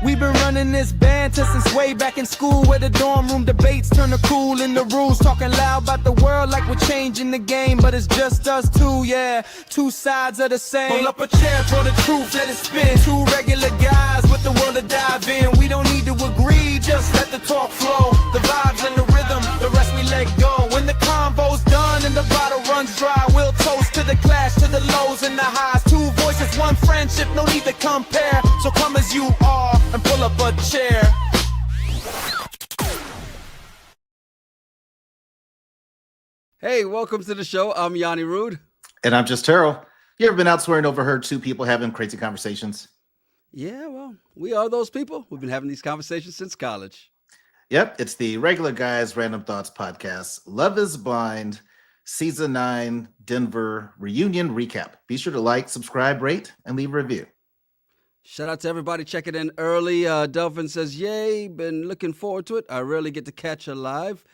We've been running this banter since way back in school, where the dorm room debates turn to cool in the rules. Talking loud about the world like we're changing the game, but it's just us two, yeah. Two sides of the same. Pull up a chair for the truth, let it spin. Two regular guys with the world to dive in. We don't need to agree, just let the talk flow. The vibes and the rhythm, the rest we let go. When the convo's done and the bottle runs dry, we'll toast to the clash, to the lows and the highs. Two voices, one friendship, no need to compare. So come as you are and pull up a chair. Hey, welcome to the show. I'm Yanni Rude. And I'm just Terrell. You ever been out swearing overheard two people having crazy conversations? Yeah, well, we are those people. We've been having these conversations since college. Yep, it's the Regular Guys Random Thoughts podcast. Love is Blind, Season 9, Denver Reunion Recap. Be sure to like, subscribe, rate, and leave a review. Shout out to everybody checking in early. Delvin says, yay, been looking forward to it. I rarely get to catch her live.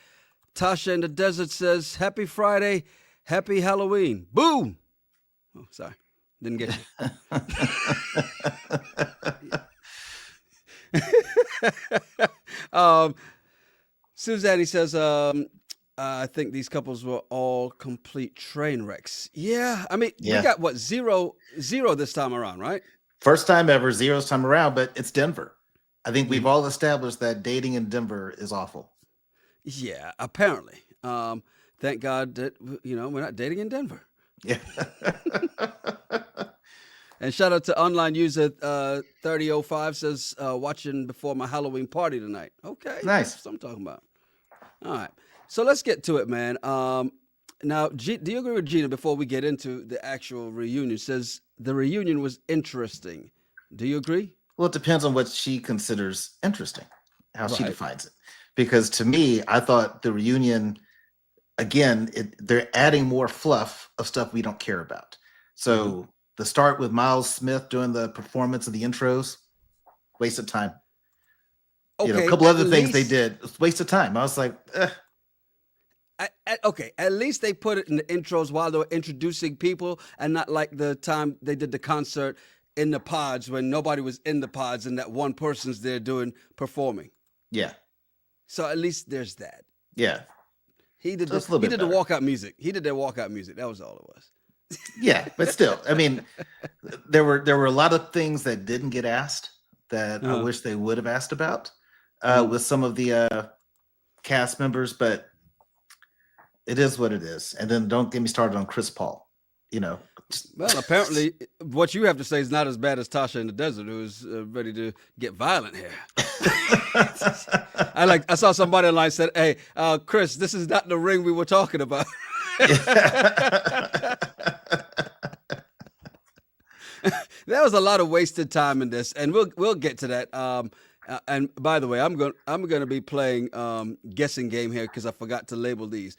Tasha in the Desert says, happy Friday, happy Halloween. Boom! Oh, sorry. Didn't get you. Suzanne says, I think these couples were all complete train wrecks. Yeah, I mean, we got what, zero this time around, right? First time ever, zeroth time around, but it's Denver. I think we've all established that dating in Denver is awful. Yeah, apparently. Thank God that, we're not dating in Denver. Yeah. And shout out to online user 3005 says, watching before my Halloween party tonight. Okay. Nice. That's what I'm talking about. All right. So let's get to it, man. Now, do you agree with Gina before we get into the actual reunion? Says the reunion was interesting. Do you agree? Well, it depends on what she considers interesting, how she defines it. Because to me, I thought the reunion, again, they're adding more fluff of stuff we don't care about. So the start with Miles Smith doing the performance of the intros, waste of time. Okay, a couple other things they did, waste of time. I was like, okay, at least they put it in the intros while they were introducing people, and not like the time they did the concert in the pods when nobody was in the pods and that one person's there performing. Yeah. So at least there's that. Yeah. He did the walkout music. He did their walkout music. That was all it was. Yeah, but still, I mean, there were a lot of things that didn't get asked that I wish they would have asked about with some of the cast members, but it is what it is. And then don't get me started on Chris Paul. Well, apparently what you have to say is not as bad as Tasha in the Desert, who's ready to get violent here. I saw somebody online said, hey, Chris, this is not the ring we were talking about. There was a lot of wasted time in this, and we'll get to that. And by the way, I'm going to be playing guessing game here because I forgot to label these.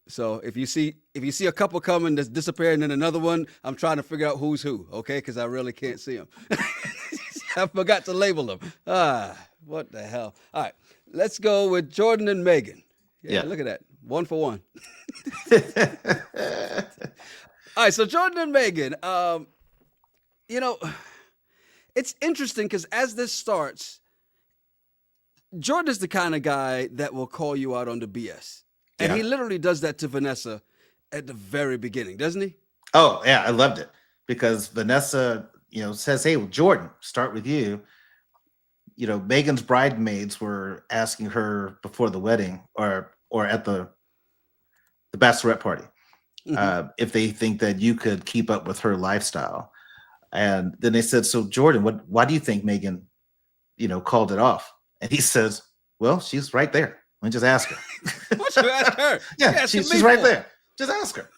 So if you see a couple coming that's disappearing in another one, I'm trying to figure out who's who, okay? Because I really can't see them. I forgot to label them. What the hell? All right, let's go with Jordan and Megan. Yeah. Look at that. 1 for 1. All right, so Jordan and Megan, it's interesting because as this starts, Jordan is the kind of guy that will call you out on the BS. And he literally does that to Vanessa at the very beginning, doesn't he? Oh, yeah, I loved it. Because Vanessa, says, hey, well, Jordan, start with you. Megan's bridesmaids were asking her before the wedding or at the bachelorette party if they think that you could keep up with her lifestyle. And then they said, so Jordan, why do you think Megan, called it off? And he says, well, she's right there. Let me just ask her. Why don't you ask her? Yeah, she's right there. Just ask her.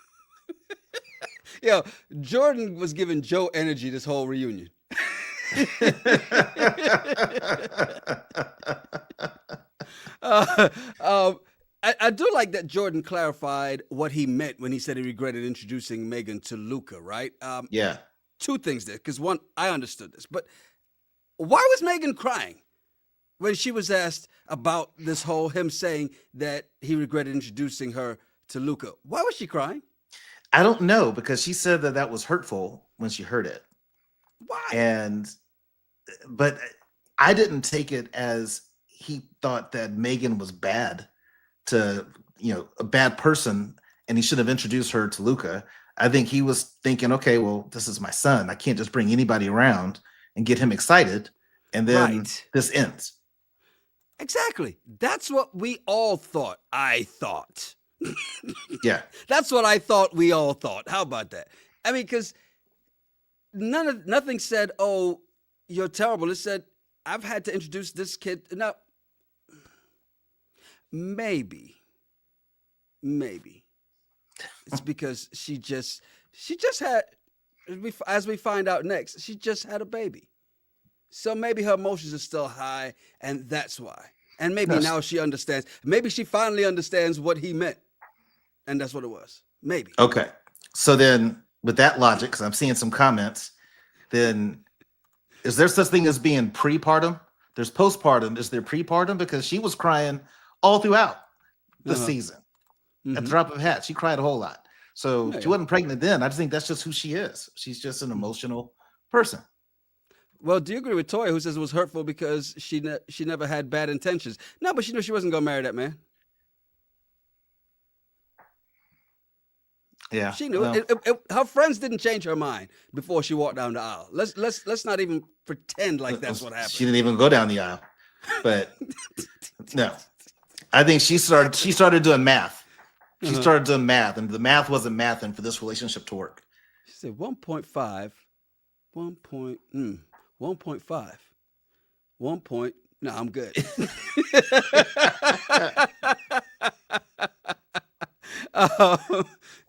Jordan was giving Joe energy this whole reunion. I do like that Jordan clarified what he meant when he said he regretted introducing Megan to Luca, right? Yeah. Two things there, because one, I understood this, but why was Megan crying when she was asked about this whole him saying that he regretted introducing her to Luca? Why was she crying? I don't know, because she said that was hurtful when she heard it. Why? But I didn't take it as he thought that Megan was bad to, a bad person, and he should have introduced her to Luca. I think he was thinking, okay, well, this is my son. I can't just bring anybody around and get him excited, and then this ends. Exactly. That's what we all thought. I thought. Yeah. That's what I thought we all thought. How about that? I mean, because nothing said, oh, you're terrible. It said, I've had to introduce this kid. Now, maybe it's because she just had, as we find out next, she just had a baby. So maybe her emotions are still high, and that's why. And maybe now she understands. Maybe she finally understands what he meant, and that's what it was. Maybe. Okay. So then, with that logic, because I'm seeing some comments, then is there such thing as being prepartum? There's postpartum. Is there prepartum? Because she was crying all throughout the season. At the drop of a hat, she cried a whole lot. So she wasn't pregnant then. I just think that's just who she is. She's just an emotional person. Well, do you agree with Toya, who says it was hurtful because she never had bad intentions? No, but she knew she wasn't gonna marry that man. Yeah, she knew. Well, her friends didn't change her mind before she walked down the aisle. Let's not even pretend like that's what happened. She didn't even go down the aisle. But no, I think she started doing math. She started doing math, and the math wasn't mathing for this relationship to work. She said 1.5, 1.5, 1 point. No, I'm good.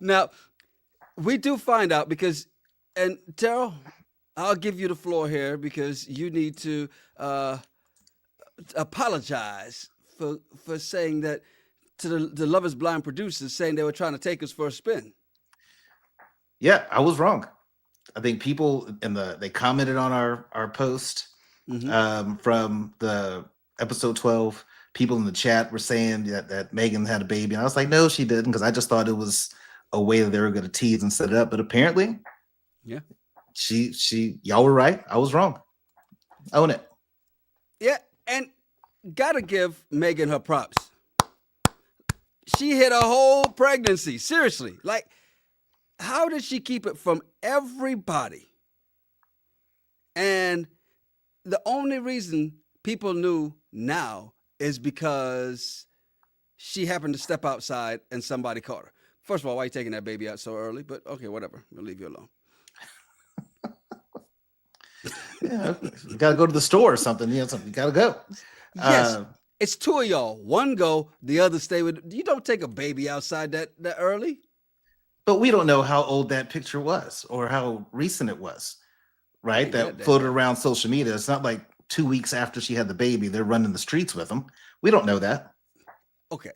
Now, we do find out because, and Terrell, I'll give you the floor here because you need to apologize for saying that to the Love is Blind producers, saying they were trying to take us for a spin. Yeah, I was wrong. I think people they commented on our post from the episode 12. People in the chat were saying that Megan had a baby, and I was like, no, she didn't, because I just thought it was a way that they were going to tease and set it up. But apparently, yeah, y'all were right. I was wrong. Own it. Yeah, and gotta give Megan her props. She hid a whole pregnancy. Seriously, like, how did she keep it from everybody? And the only reason people knew now is because she happened to step outside and somebody caught her. First of all, why are you taking that baby out so early? But okay, whatever. We'll leave you alone. Yeah, you got to go to the store or something. You got to go. Yes, it's two of y'all. One go, the other stay with. You don't take a baby outside that early. But we don't know how old that picture was or how recent it was, right? That floated around social media. It's not like 2 weeks after she had the baby, they're running the streets with them. We don't know that. Okay.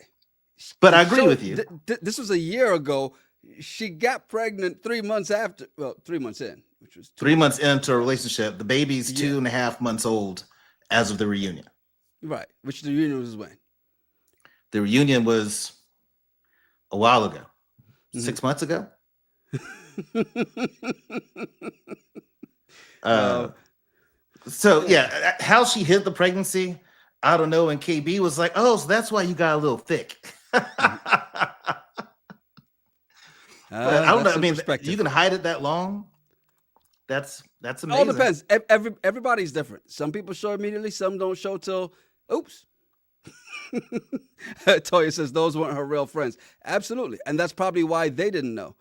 But I agree with you. This was a year ago. She got pregnant 3 months after. Well, 3 months in, which was 3 months into a relationship. The baby's 2.5 months old as of the reunion. Right. Which the reunion was when? The reunion was a while ago. 6 months ago. So yeah, how she hid the pregnancy, I don't know. And KB was like, "Oh, so that's why you got a little thick." I don't know. I mean, you can hide it that long. That's amazing. All depends. Everybody's different. Some people show immediately. Some don't show till. Oops. Toya says those weren't her real friends. Absolutely, and that's probably why they didn't know.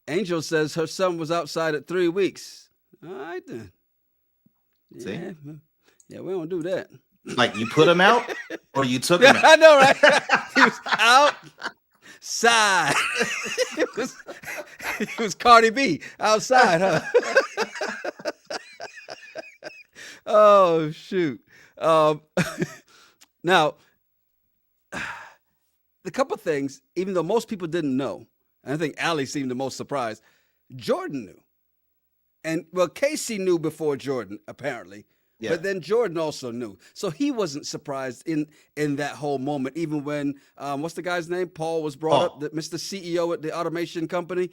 Angel says her son was outside at 3 weeks. All right then. See? Yeah, we don't do that. Like you put him out, or you took him out. I know, right? He was outside. It was Cardi B outside, huh? Oh shoot. Now, the couple things, even though most people didn't know, and I think Allie seemed the most surprised, Jordan knew. And, well, Casey knew before Jordan, apparently. Yeah. But then Jordan also knew. So he wasn't surprised in that whole moment, even when, what's the guy's name? Paul was brought up, Mr. CEO at the automation company.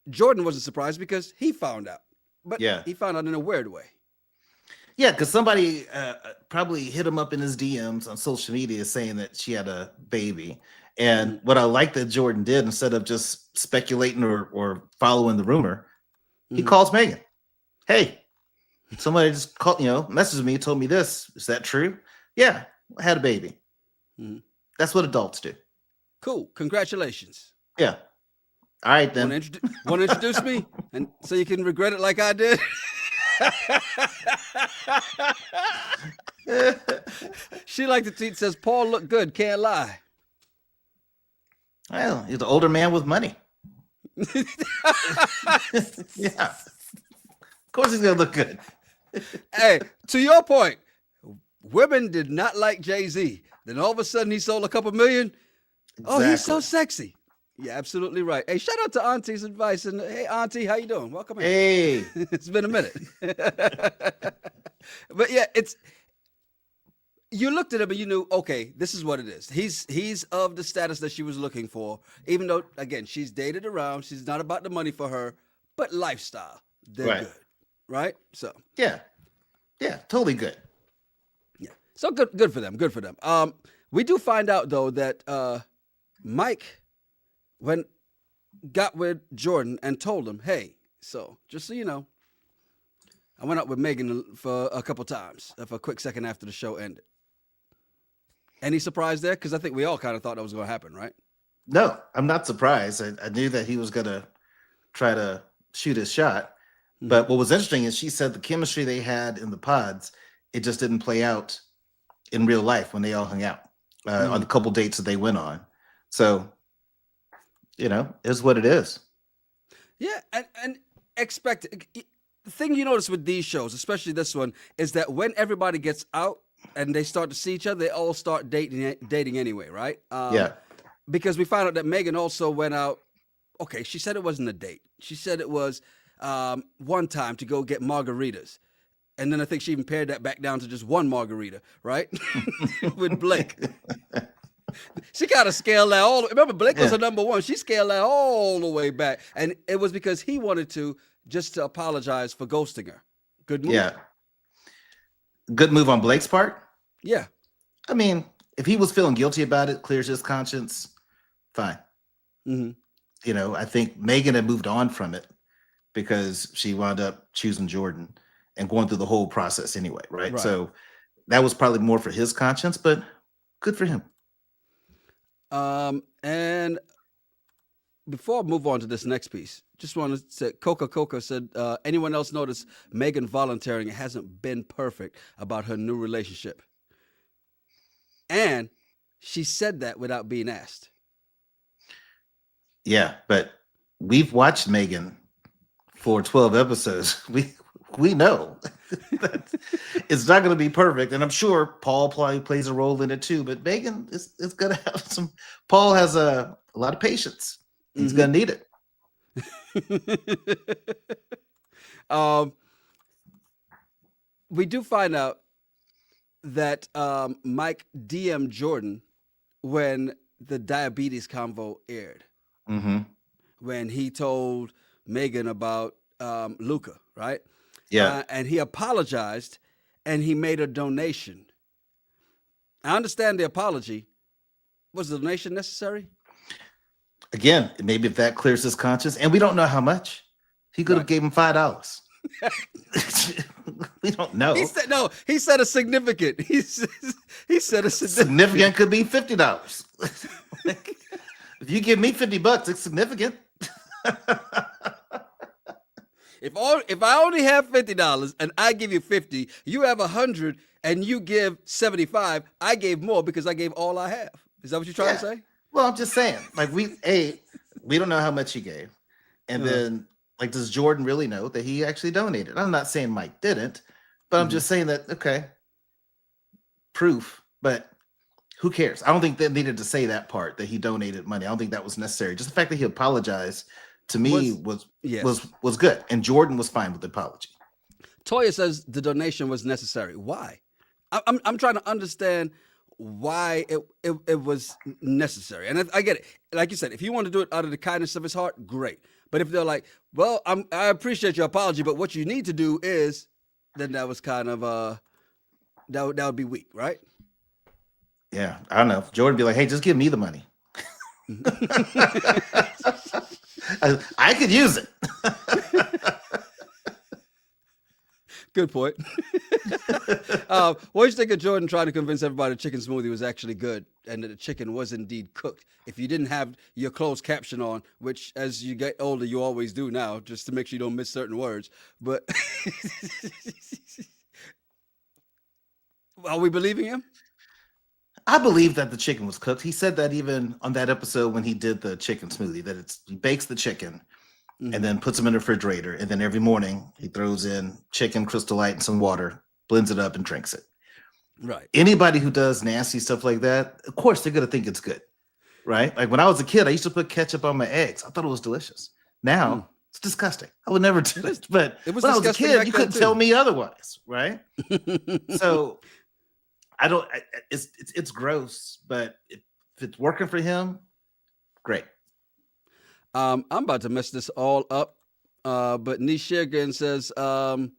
Jordan wasn't surprised because he found out. But he found out in a weird way. Yeah, because somebody probably hit him up in his DMs on social media saying that she had a baby. And what I like that Jordan did, instead of just speculating or following the rumor, he calls Megan. Hey, somebody just called, messaged me, told me this. Is that true? Yeah, I had a baby. That's what adults do. Cool. Congratulations. Yeah. All right, then. Want to introduce me? And so you can regret it like I did? She liked the tweet, says, Paul looked good, can't lie. Well, he's an older man with money. Yeah. Of course he's going to look good. Hey, to your point, women did not like Jay-Z. Then all of a sudden he sold a couple million. Exactly. Oh, he's so sexy. Yeah, absolutely right. Hey, shout out to Auntie's advice. And hey, Auntie, how you doing? Welcome in. Hey. It's been a minute. But yeah, you looked at him and you knew, okay, this is what it is. He's of the status that she was looking for, even though, again, she's dated around. She's not about the money for her, but lifestyle. They're good. Right? So. Yeah. Yeah, totally good. Yeah. So good for them. Good for them. We do find out, though, that Mike got with Jordan and told him, hey, so just so you know, I went out with Megan for a couple times for a quick second after the show ended. Any surprise there? Because I think we all kind of thought that was going to happen, right? No, I'm not surprised. I knew that he was going to try to shoot his shot. But what was interesting is she said the chemistry they had in the pods, it just didn't play out in real life when they all hung out on the couple dates that they went on. So, is what it is. Yeah, and expect the thing you notice with these shows, especially this one, is that when everybody gets out and they start to see each other, they all start dating anyway, right? Yeah. Because we found out that Megan also went out. Okay, she said it wasn't a date. She said it was one time to go get margaritas. And then I think she even pared that back down to just one margarita, right? With Blake. She got to scale that all. Remember, Blake was her number one. She scaled that all the way back. And it was because he wanted to apologize for ghosting her. Good move. Yeah. Good move on Blake's part. Yeah. I mean, if he was feeling guilty about it, clears his conscience, fine. I think Megan had moved on from it because she wound up choosing Jordan and going through the whole process anyway, right? So that was probably more for his conscience, but good for him. And before I move on to this next piece, just want to say, Coca said, anyone else notice Megan volunteering hasn't been perfect about her new relationship? And she said that without being asked. Yeah, but we've watched Megan for 12 episodes. We know that it's not going to be perfect. And I'm sure Paul probably plays a role in it too. But Megan is going to have some. Paul has a lot of patience. He's going to need it. We do find out that Mike DM'd Jordan when the diabetes convo aired. When he told Megan about Luca, right? Yeah. And he apologized and he made a donation. I understand the apology. Was the donation necessary? Again, maybe if that clears his conscience, and we don't know how much. He could have gave him $5. We don't know. He said a significant. He said a significant could be $50. If you give me $50, it's significant. If I only have $50 and I give you 50, you have 100 and you give 75, I gave more because I gave all I have. Is that what you're trying to say? Well, I'm just saying, like we don't know how much he gave. And then does Jordan really know that he actually donated? I'm not saying Mike didn't, but I'm just saying that, okay, proof, but who cares? I don't think they needed to say that part, that he donated money. I don't think that was necessary. Just the fact that he apologized to me was good. And Jordan was fine with the apology. Toya says the donation was necessary. Why? I'm trying to understand why it was necessary. And I get it. Like you said, if you want to do it out of the kindness of his heart, great. But if they're like, well, I appreciate your apology, but what you need to do is then that was kind of that would be weak, right? Yeah, I don't know. Jordan be like, hey, just give me the money. I could use it. Good point. What do you think of Jordan trying to convince everybody the chicken smoothie was actually good and that the chicken was indeed cooked? If you didn't have your closed caption on, which as you get older, you always do now, just to make sure you don't miss certain words. But are we believing him? I believe that the chicken was cooked. He said that even on that episode when he did the chicken smoothie, that he bakes the chicken and then puts them in the refrigerator. And then every morning he throws in chicken, Crystal Light, and some water, blends it up and drinks it. Right. Anybody who does nasty stuff like that, of course, they're going to think it's good. Right. Like when I was a kid, I used to put ketchup on my eggs. I thought it was delicious. Now it's disgusting. I would never do it. But when I was a kid, you couldn't tell me otherwise. Right. So I don't, it's gross, but if it's working for him, great. I'm about to mess this all up. But Nish Shergan says, on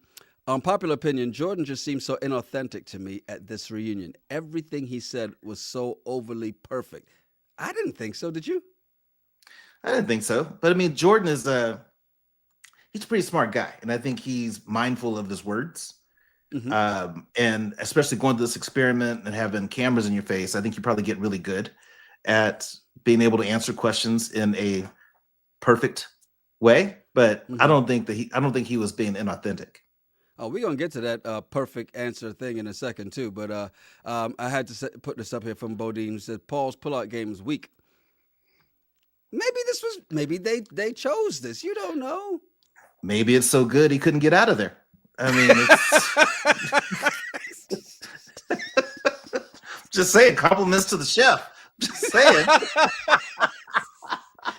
popular opinion, Jordan just seems so inauthentic to me at this reunion. Everything he said was so overly perfect. I didn't think so. Did you? I didn't think so. But I mean, Jordan is he's a pretty smart guy. And I think he's mindful of his words. And especially going to this experiment and having cameras in your face, I think you probably get really good at being able to answer questions in a perfect way. But I don't think he was being inauthentic. Oh, we're going to get to that perfect answer thing in a second, too. But I had to put this up here from Bodine, who said Paul's pullout game is weak. Maybe they chose this. You don't know. Maybe it's so good he couldn't get out of there. I mean, it's just saying, compliments to the chef. Just saying.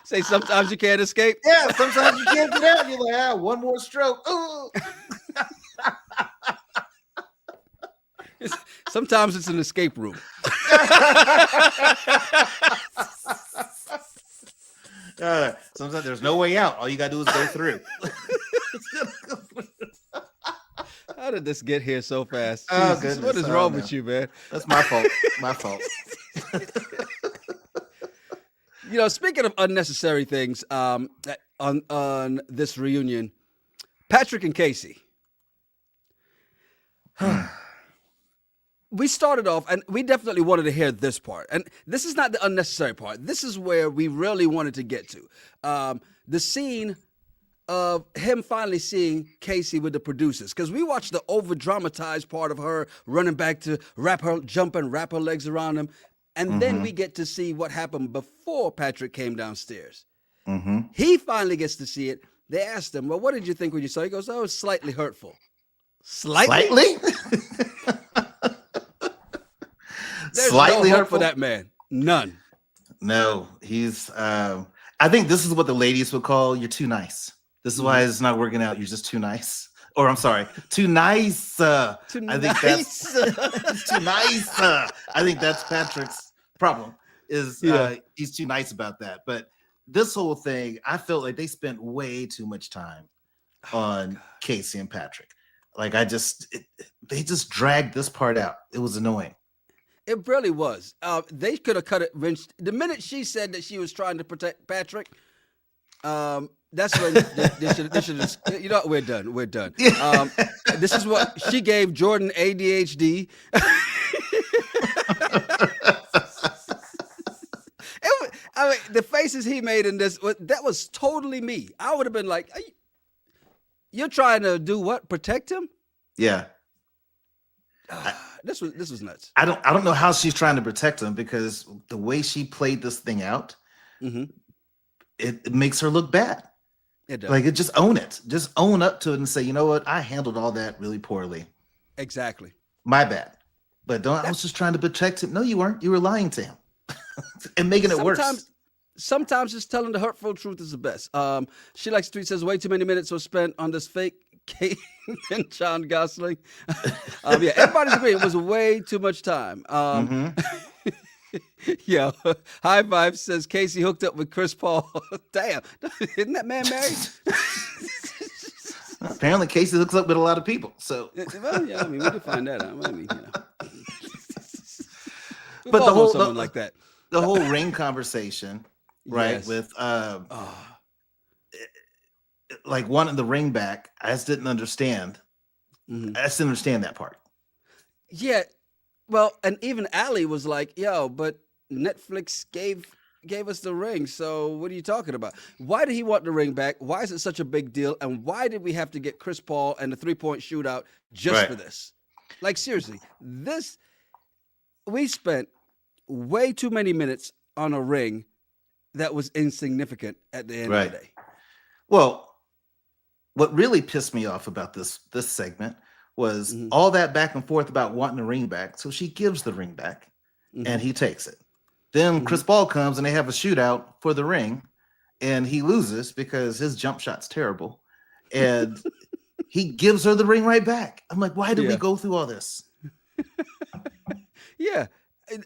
Say sometimes you can't escape. Yeah, sometimes you can't get out. You're like, one more stroke. Ooh. Sometimes it's an escape room. Sometimes there's no way out. All you gotta do is go through. How did this get here so fast? Oh, Jesus, goodness. what is wrong with you, man? That's my fault. My fault. You know, speaking of unnecessary things, on this reunion, Patrick and Casey. We started off, and we definitely wanted to hear this part. And this is not the unnecessary part. This is where we really wanted to get to. The scene of him finally seeing Casey with the producers. Because we watched the over-dramatized part of her running back to jump and wrap her legs around him. And then we get to see what happened before Patrick came downstairs. He finally gets to see it. They asked him, well, what did you think when you saw it? He goes, oh, it's slightly hurtful. Slightly? There's Slightly no hope hurtful for that man. None. No, he's I think this is what the ladies would call you're too nice. This is why it's not working out. You're just too nice. Or I'm sorry, too nice. I think that's too nice. I think that's Patrick's problem. He's too nice about that. But this whole thing, I felt like they spent way too much time on Casey and Patrick. Like they just dragged this part out. It was annoying. It really was. They could have cut it. The minute she said that she was trying to protect Patrick, that's when they should have. You know, we're done. We're done. This is what she gave Jordan ADHD. I mean, the faces he made in this, that was totally me. I would have been like, you're trying to do what? Protect him? Yeah. This was nuts. I don't know how she's trying to protect him because the way she played this thing out, it makes her look bad. It does. Like just own it. Just own up to it and say, you know what? I handled all that really poorly. Exactly. My bad. But I was just trying to protect him. No, you weren't. You were lying to him and making it worse. Sometimes just telling the hurtful truth is the best. She likes to tweet, says way too many minutes were spent on this fake Kate and John Gosling. Yeah, everybody's agreeing it was way too much time. Yeah, High Five says Casey hooked up with Chris Paul. Damn, isn't that man married? apparently Casey hooks up with a lot of people. So, Well, yeah, I mean, we can find that out. I mean, we've but all known someone like that. the whole ring conversation, right? Yes. With Oh, like wanting the ring back, I just didn't understand. mhm. I just didn't understand that part. Yeah. Well, and even Allie was like, "Yo, but Netflix gave us the ring. So what are you talking about? Why did he want the ring back? Why is it such a big deal? And why did we have to get Chris Paul and the 3-point shootout just Right. for this? Like seriously, we spent way too many minutes on a ring that was insignificant at the end of the day. Well, what really pissed me off about this segment was Mhm. all that back and forth about wanting the ring back. So she gives the ring back and he takes it. Then Chris Paul comes and they have a shootout for the ring and he loses because his jump shot's terrible. And he gives her the ring right back. I'm like, why did we Yeah. go through all this? Yeah.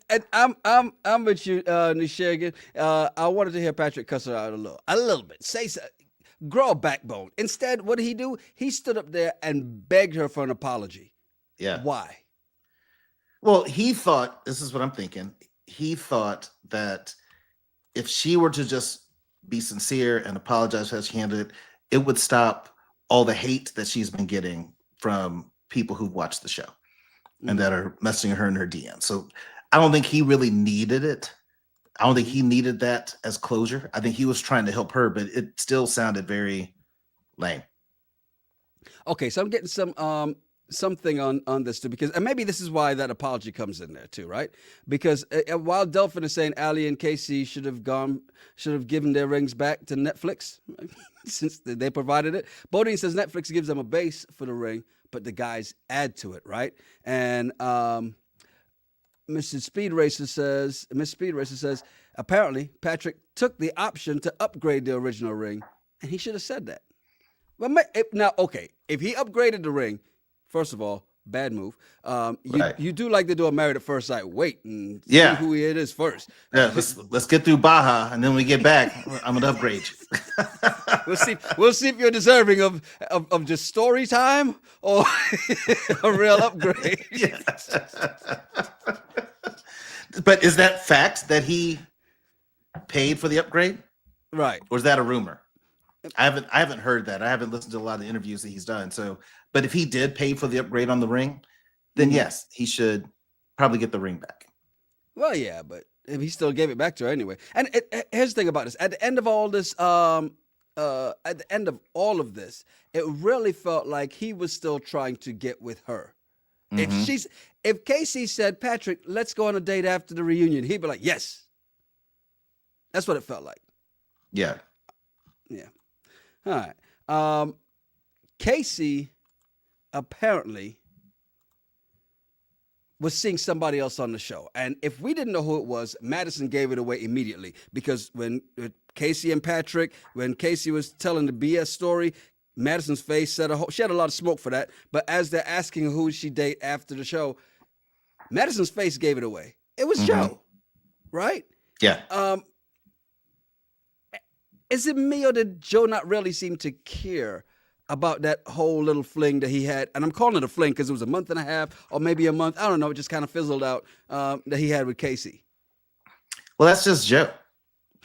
And I'm with you, Nishagan. I wanted to hear Patrick cuss her out a little bit. Say so, grow a backbone. Instead, what did he do? He stood up there and begged her for an apology. Yeah. Why? Well, he thought, this is what I'm thinking. He thought that if she were to just be sincere and apologize for how she handled it, it would stop all the hate that she's been getting from people who've watched the show and that are messaging her in her DM. So I don't think he really needed it. I don't think he needed that as closure. I think he was trying to help her, but it still sounded very lame. Okay, so I'm getting something on this too, because and maybe this is why that apology comes in there too, right? Because while Delphin is saying Ali and Casey should have given their rings back to Netflix since they provided it, Bodine says Netflix gives them a base for the ring, but the guys add to it, right? And Miss Speed Racer says apparently Patrick took the option to upgrade the original ring, and he should have said that. Well, now, okay, if he upgraded the ring, first of all, bad move. You do like to do a Married at First Sight. Wait and see who it is first. Yeah, let's get through Baja, and then when we get back, I'm gonna upgrade you. We'll see if you're deserving of just story time or a real upgrade. But is that fact that he paid for the upgrade? Right. Or is that a rumor? I haven't heard that. I haven't listened to a lot of the interviews that he's done. So, but if he did pay for the upgrade on the ring, then yes, he should probably get the ring back. Well, yeah, but if he still gave it back to her anyway. And here's the thing about this: at the end of all this, it really felt like he was still trying to get with her. If Casey said, Patrick, let's go on a date after the reunion, he'd be like, yes. That's what it felt like. Yeah. Yeah. All right. Casey apparently was seeing somebody else on the show. And if we didn't know who it was, Madison gave it away immediately. Because when Casey and Patrick, when Casey was telling the BS story, Madison's face she had a lot of smoke for that. But as they're asking who she date after the show, Madison's face gave it away. It was Joe, right? Yeah. Is it me or did Joe not really seem to care about that whole little fling that he had? And I'm calling it a fling because it was a month and a half or maybe a month. I don't know. It just kind of fizzled out that he had with Casey. Well, that's just Joe.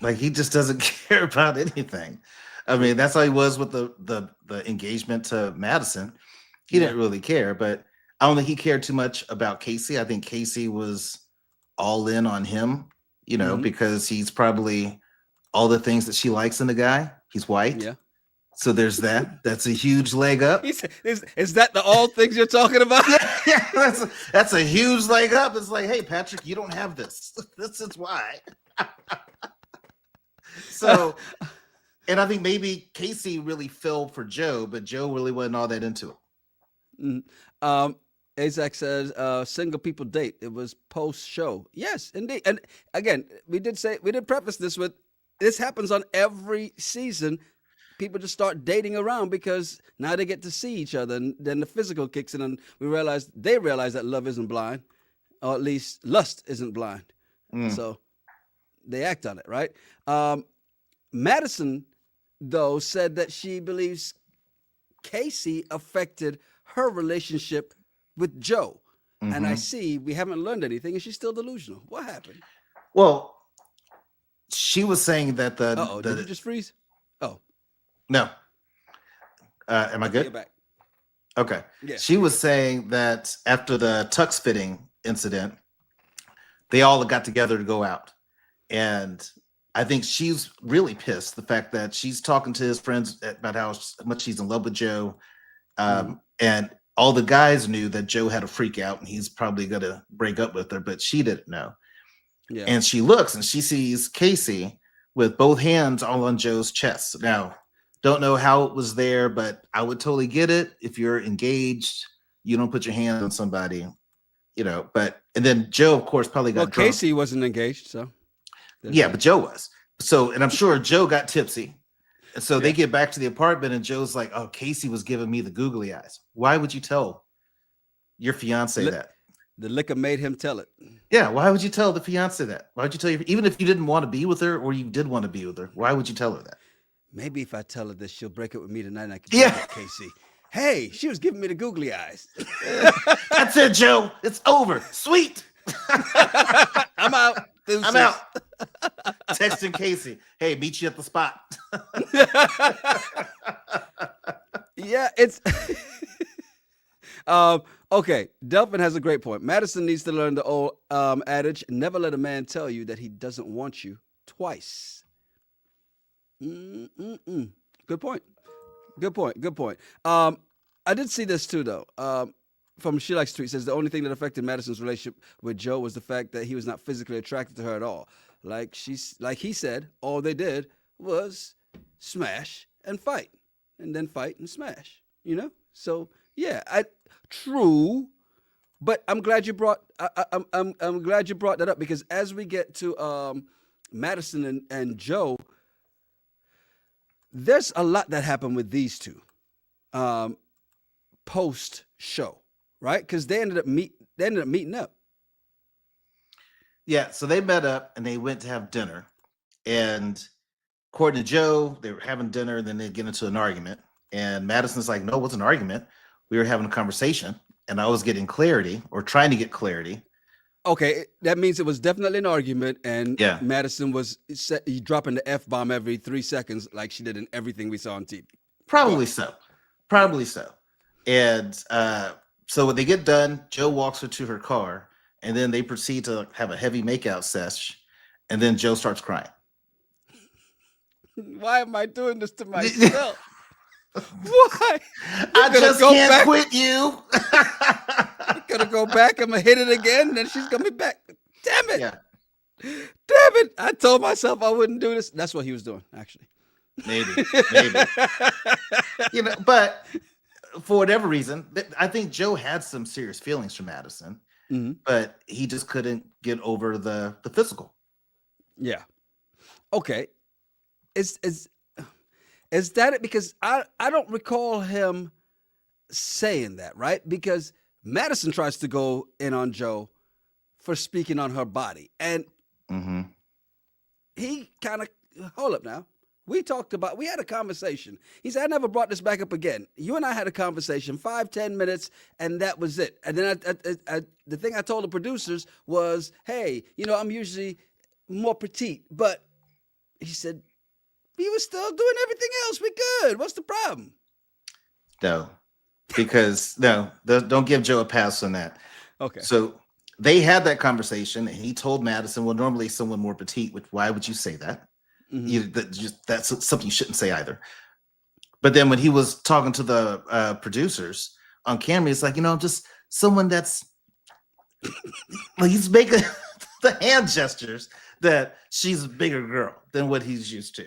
Like, he just doesn't care about anything. I mean, that's how he was with the engagement to Madison. He didn't really care, but I don't think he cared too much about Casey. I think Casey was all in on him, because he's probably all the things that she likes in the guy. He's white. Yeah. So there's that. That's a huge leg up. Is that the all things you're talking about? Yeah, that's a huge leg up. It's like, hey, Patrick, you don't have this. This is why. So, and I think maybe Casey really fell for Joe, but Joe really wasn't all that into it. Azak says, single people date. It was post-show. Yes, indeed. And again, we did preface this with, this happens on every season. People just start dating around because now they get to see each other, and then the physical kicks in, and they realize that love isn't blind, or at least lust isn't blind. So they act on it, right? Madison, though, said that she believes Casey affected her relationship with Joe. And I see we haven't learned anything, and she's still delusional. What happened? Well, she was saying that Did you just freeze? Oh, no. Am I okay, you're good? back. Okay. Yeah. She was saying that after the tux fitting incident, they all got together to go out. And I think she's really pissed the fact that she's talking to his friends about how much she's in love with Joe. And all the guys knew that Joe had a freak out and he's probably going to break up with her, but she didn't know. Yeah. And she looks and she sees Casey with both hands all on Joe's chest. Now, don't know how it was there, but I would totally get it. If you're engaged, you don't put your hand on somebody, but, and then Joe, of course, probably got drunk. Casey wasn't engaged, so. Yeah, but Joe was. So, and I'm sure Joe got tipsy. And so they get back to the apartment and Joe's like, oh, Casey was giving me the googly eyes. Why would you tell your fiance that? The liquor made him tell it. Yeah, why would you tell the fiance that? Why would you tell her, even if you didn't want to be with her or you did want to be with her, why would you tell her that? Maybe if I tell her this, she'll break up with me tonight and I can get Casey. Hey, she was giving me the googly eyes. That's it, Joe. It's over. Sweet. I'm out. I'm out. Texting Casey. Hey, meet you at the spot. Yeah, it's okay. Delphin has a great point. Madison needs to learn the old adage: never let a man tell you that he doesn't want you twice. Good point. Good point. I did see this too, though. From She Likes Tweet says the only thing that affected Madison's relationship with Joe was the fact that he was not physically attracted to her at all. Like he said, all they did was smash and fight, and then fight and smash. So yeah, true. But I'm glad you brought. I'm glad you brought that up because as we get to Madison and Joe, there's a lot that happened with these two post show, right? Because they ended up meeting up. Yeah, so they met up and they went to have dinner. And according to Joe, they were having dinner, and then they get into an argument. And Madison's like, no, it wasn't an argument. We were having a conversation, and I was getting clarity or trying to get clarity. Okay, that means it was definitely an argument, and Madison was dropping the F-bomb every 3 seconds like she did in everything we saw on TV. Probably so. And so when they get done, Joe walks her to her car, and then they proceed to have a heavy makeout sesh, and then Joe starts crying. Why am I doing this to myself? Why? I just can't quit you. I'm gonna go back. I'm gonna hit it again, and then she's gonna be back. Damn it! Yeah. Damn it! I told myself I wouldn't do this. That's what he was doing, actually. Maybe. But for whatever reason, I think Joe had some serious feelings for Madison, but he just couldn't get over the physical. Yeah. Okay. Is that it? Because I don't recall him saying that, right? Because Madison tries to go in on Joe for speaking on her body. And he kind of, hold up now. We had a conversation. He said, I never brought this back up again. You and I had a conversation, 5-10 minutes, and that was it. And then the thing I told the producers was, hey, I'm usually more petite. But he said, we were still doing everything else. We good. What's the problem? No, because don't give Joe a pass on that. Okay. So they had that conversation, and he told Madison, well, normally someone more petite, why would you say that? That's something you shouldn't say either. But then when he was talking to the producers on camera, it's like, just someone that's like he's making the hand gestures that she's a bigger girl than what he's used to.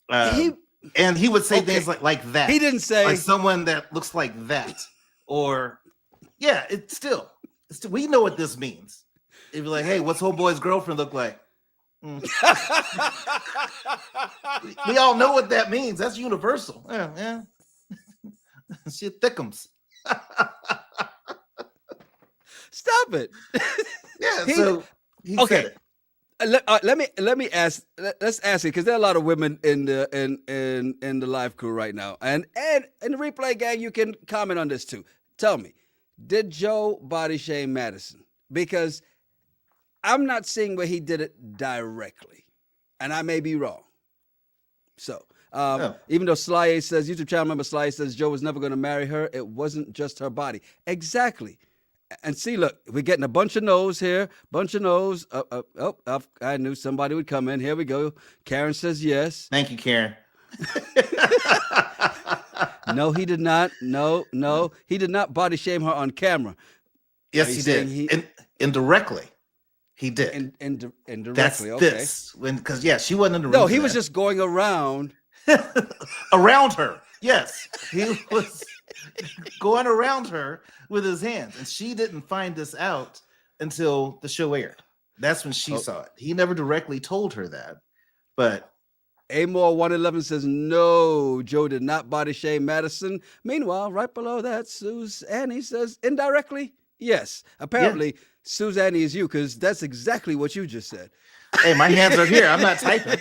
And he would say things like that. He didn't say like someone that looks like that, or it's still we know what this means. If you're like, hey, what's old boy's girlfriend look like? We all know what that means. That's universal. Yeah. She thickums. Stop it. Yeah. So he said it. let me ask. Let's ask it because there are a lot of women in the live crew right now, and in the replay gang, you can comment on this too. Tell me, did Joe body shame Madison? Because I'm not seeing where he did it directly, and I may be wrong. So. Even though Sly says, YouTube channel member Sly says Joe was never going to marry her, it wasn't just her body. Exactly. And see, look, we're getting a bunch of no's here, bunch of no's. I knew somebody would come in. Here we go. Karen says yes. Thank you, Karen. No, he did not. No, he did not body shame her on camera. Yes, he did. Indirectly, he did. Indirectly, That's okay. this because she wasn't in the room. No, he was just going around. Around her. Yes, he was going around her with his hands, and she didn't find this out until the show aired. That's when she saw it. He never directly told her that, but Amor 111 says no, Joe did not body shame Madison. Meanwhile, right below that, Annie says indirectly yes. Apparently, Annie is you because that's exactly what you just said. Hey, my hands are here. I'm not typing.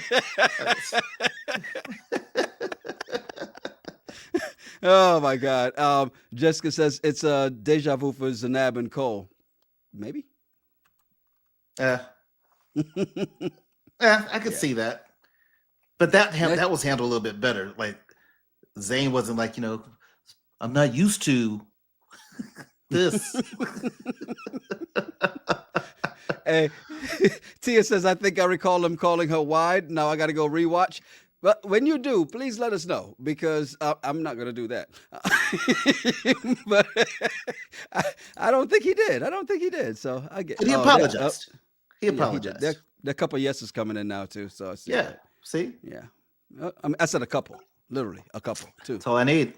Oh my God. Jessica says it's a deja vu for Zanab and Cole. Maybe. I could see that. But that was handled a little bit better. Like Zayn wasn't like, I'm not used to this. Hey, Tia says, I think I recall him calling her wide. Now I got to go rewatch. But when you do, please let us know because I'm not going to do that. But I don't think he did. So I get. He apologized. He apologized. There are a couple of yeses coming in now too. So I see that. See? Yeah. I said a couple, literally a couple too. That's all I need.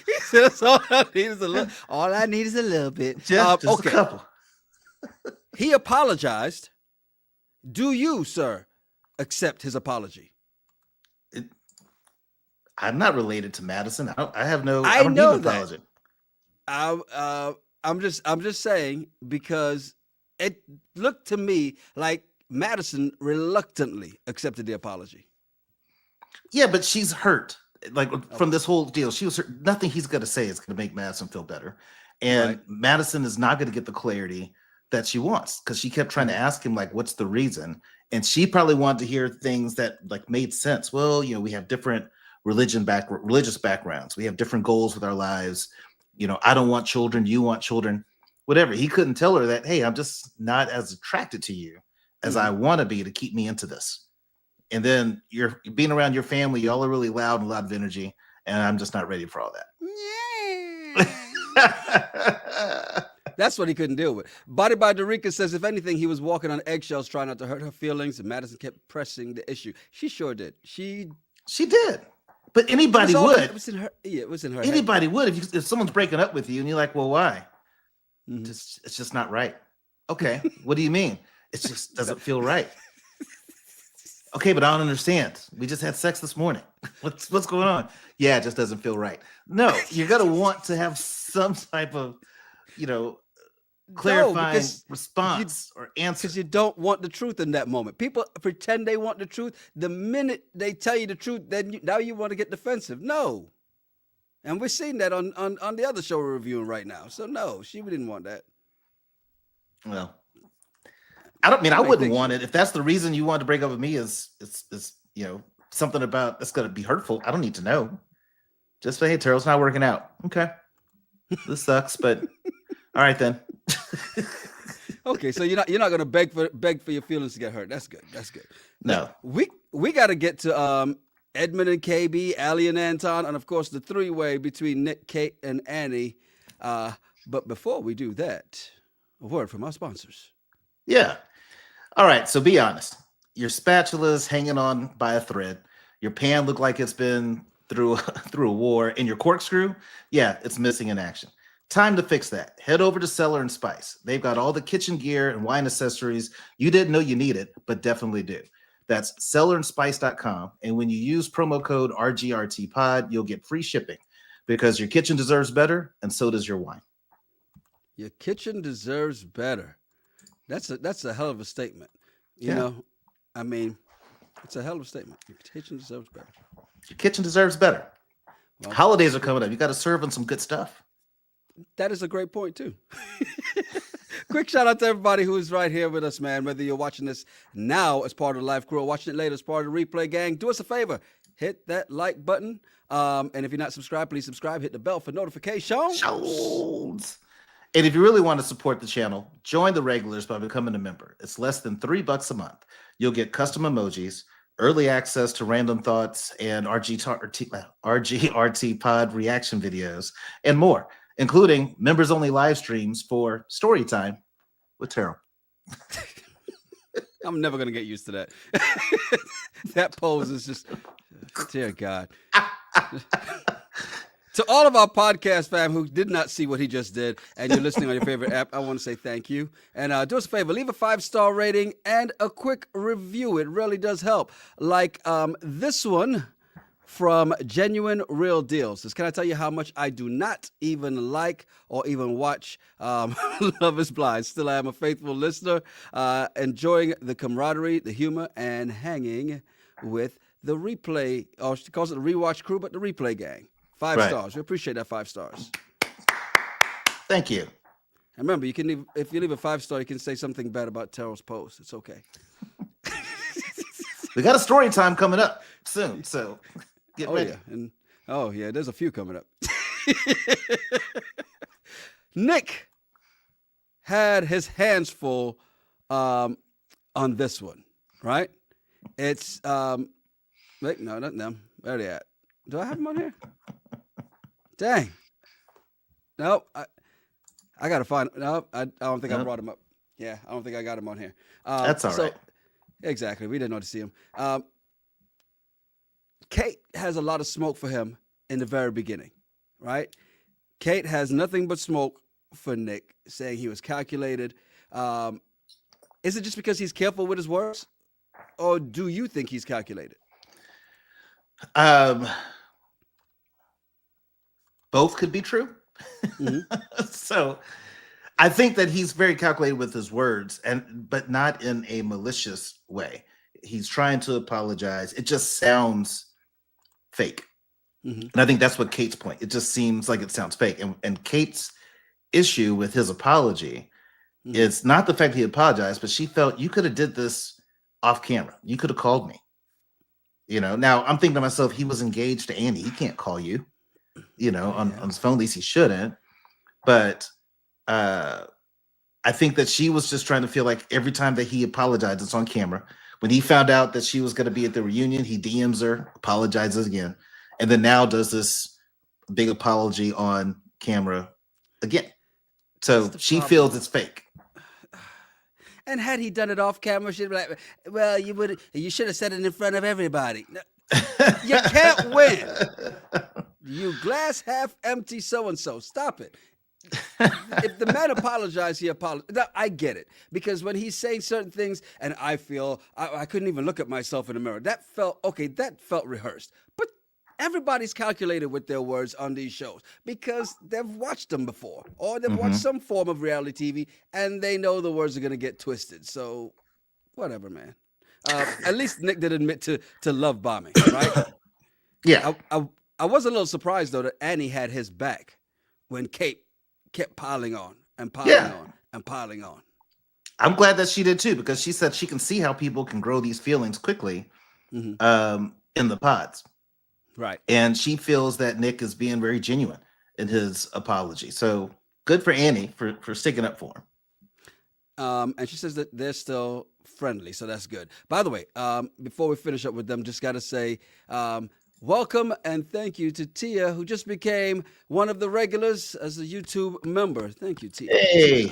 He says all I need is a little. All I need is a little bit. Just a couple. He apologized. Do you, sir, accept his apology? I'm not related to Madison. I don't know need an apology. I'm just saying because it looked to me like Madison reluctantly accepted the apology. Yeah, but she's hurt. Like from this whole deal, she was hurt. Nothing he's going to say is going to make Madison feel better. And Madison is not going to get the clarity that she wants because she kept trying to ask him, like, what's the reason? And she probably wanted to hear things that like made sense. Well, we have different religious backgrounds. We have different goals with our lives. I don't want children. You want children, whatever. He couldn't tell her that, hey, I'm just not as attracted to you as I want to be to keep me into this. And then you're being around your family. Y'all are really loud and a lot of energy. And I'm just not ready for all that. That's what he couldn't deal with. Body by Dorica says, if anything, he was walking on eggshells trying not to hurt her feelings, and Madison kept pressing the issue. She sure did. She did. But anybody would. It was in her. Yeah, it was in her. Anybody would if someone's breaking up with you and you're like, well, why? Mm-hmm. It's just not right. Okay. What do you mean? It just doesn't feel right. Okay, but I don't understand. We just had sex this morning. What's going on? Yeah, it just doesn't feel right. No, you're gonna want to have some type of, clarifying response or answer. Because you don't want the truth in that moment. People pretend they want the truth. The minute they tell you the truth, then now you want to get defensive. No. And we're seeing that on the other show we're reviewing right now. So no, she didn't want that. Well, I wouldn't want it. If that's the reason you wanted to break up with me is something about that's going to be hurtful. I don't need to know. Just say, hey, Terrell's not working out. Okay. This sucks, but all right then. Okay, so you're not going to beg for your feelings to get hurt. That's good. No. Now, we got to get to Edmund and KB, Allie and Anton, and of course the three-way between Nick, Kate, and Annie. But before we do that, a word from our sponsors. Yeah. All right. So be honest. Your spatula's hanging on by a thread. Your pan looked like it's been through a war, and your corkscrew, it's missing in action. Time to fix that. Head over to Cellar and Spice. They've got all the kitchen gear and wine accessories you didn't know you needed, but definitely do. That's cellarandspice.com. And when you use promo code RGRTPod, you'll get free shipping because your kitchen deserves better, and so does your wine. Your kitchen deserves better. That's a hell of a statement. You Yeah. know, I mean, it's a hell of a statement. Your kitchen deserves better. Your kitchen deserves better. Well, Holidays are coming up. You got to serve them some good stuff. that is a great point too. Quick shout out to everybody who's right here with us, man. Whether you're watching this now as part of the live crew or watching it later as part of the replay gang, do us a favor. Hit that like button. And if you're not subscribed, please subscribe. Hit the bell for notifications. Shows. And if you really want to support the channel, join the regulars by becoming a member. It's less than $3 a month. You'll get custom emojis, early access to random thoughts and RGRT pod reaction videos, and more, including members-only live streams for story time with Terrell. I'm never going to get used to that. That pose is just, dear God. To all of our podcast fam who did not see what he just did and you're listening on your favorite app, I want to say thank you. And do us a favor, leave a 5-star rating and a quick review. It really does help. Like this one from Genuine Real Deals. Says, can I tell you how much I do not even like or even watch Love is Blind? Still, I am a faithful listener, enjoying the camaraderie, the humor, and hanging with the replay, or she calls it the rewatch crew, but the replay gang. 5 stars. We appreciate that 5 stars. Thank you. And remember, you can leave, if you leave a 5-star, you can say something bad about Terrell's post. It's okay. We got a story time coming up soon, so get ready. Yeah, there's a few coming up. Nick had his hands full on this one, right? It's wait, no, not them. Where are they at? Do I have them on here? Dang. No, I gotta find. No, I don't think I brought him up. Yeah, I don't think I got him on here. That's all right. Exactly. We didn't know to see him. Kate has a lot of smoke for him in the very beginning, right? Kate has nothing but smoke for Nick, saying he was calculated. Is it just because he's careful with his words, or do you think he's calculated? Both could be true. Mm-hmm. So I think that he's very calculated with his words, but not in a malicious way. He's trying to apologize. It just sounds fake. Mm-hmm. And I think that's what Kate's point. It just seems like it sounds fake. And Kate's issue with his apology is not the fact that he apologized, but she felt you could have did this off camera. You could have called me. Now I'm thinking to myself, he was engaged to Annie. He can't call you, on his phone. At least he shouldn't. But I think that she was just trying to feel like every time that he apologized, it's on camera. When he found out that she was going to be at the reunion, he DMs her, apologizes again, and then now does this big apology on camera again. So she feels it's fake. And had he done it off camera, she'd be like, well, you should have said it in front of everybody. You can't win. You glass half empty so-and-so. Stop it. If the man apologized, he apologized. Now, I get it. Because when he's saying certain things, and I feel, I couldn't even look at myself in the mirror. That felt rehearsed. But everybody's calculated with their words on these shows because they've watched them before, or they've watched some form of reality TV, and they know the words are going to get twisted. So, whatever, man. At least Nick did admit to love bombing, right? Yeah. I was a little surprised, though, that Annie had his back when Kate kept piling on and piling on and piling on. I'm glad that she did, too, because she said she can see how people can grow these feelings quickly in the pods. Right. And she feels that Nick is being very genuine in his apology. So good for Annie for sticking up for him. And she says that they're still friendly, so that's good. By the way, before we finish up with them, just got to say welcome and thank you to Tia, who just became one of the regulars as a YouTube member. Thank you, Tia. Hey.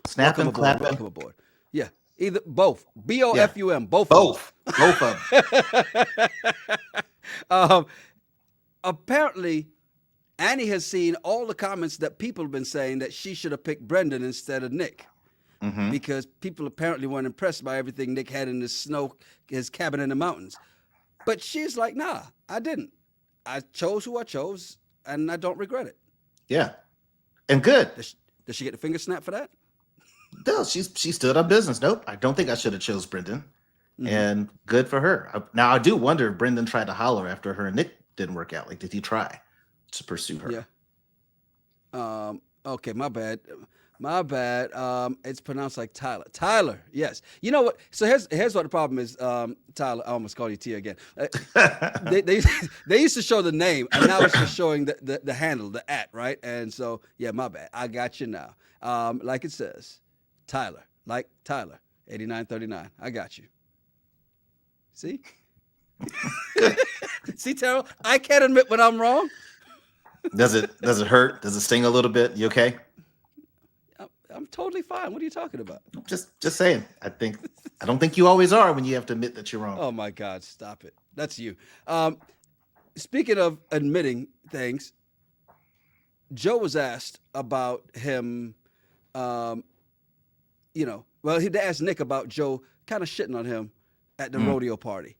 Snapping, clapping. Welcome aboard. Yeah, either both. BOFUM, both. Both of them. Apparently, Annie has seen all the comments that people have been saying that she should have picked Brendan instead of Nick. Because people apparently weren't impressed by everything Nick had in his cabin in the mountains. But she's like, nah, I didn't. I chose who I chose, and I don't regret it. Yeah. And good. Does she get the finger snap for that? No, she stood on business. Nope, I don't think I should have chose Brendan, and good for her. Now I do wonder if Brendan tried to holler after her and Nick didn't work out. Like, did he try to pursue her? Yeah. Okay, my bad. My bad. It's pronounced like Tyler. Tyler, yes. You know what? So here's what the problem is, Tyler. I almost called you T again. They used to show the name, and now it's just showing the handle, the @ right? And so yeah, my bad. I got you now. Like it says, Tyler, like Tyler, 8939. I got you. See? See, Terrell, I can't admit when I'm wrong. Does it hurt? Does it sting a little bit? You okay? I'm totally fine. What are you talking about? Just saying. I don't think you always are when you have to admit that you're wrong. Oh my God, stop it. That's you. Speaking of admitting things, Joe was asked about him, well, he asked Nick about Joe kind of shitting on him at the rodeo party.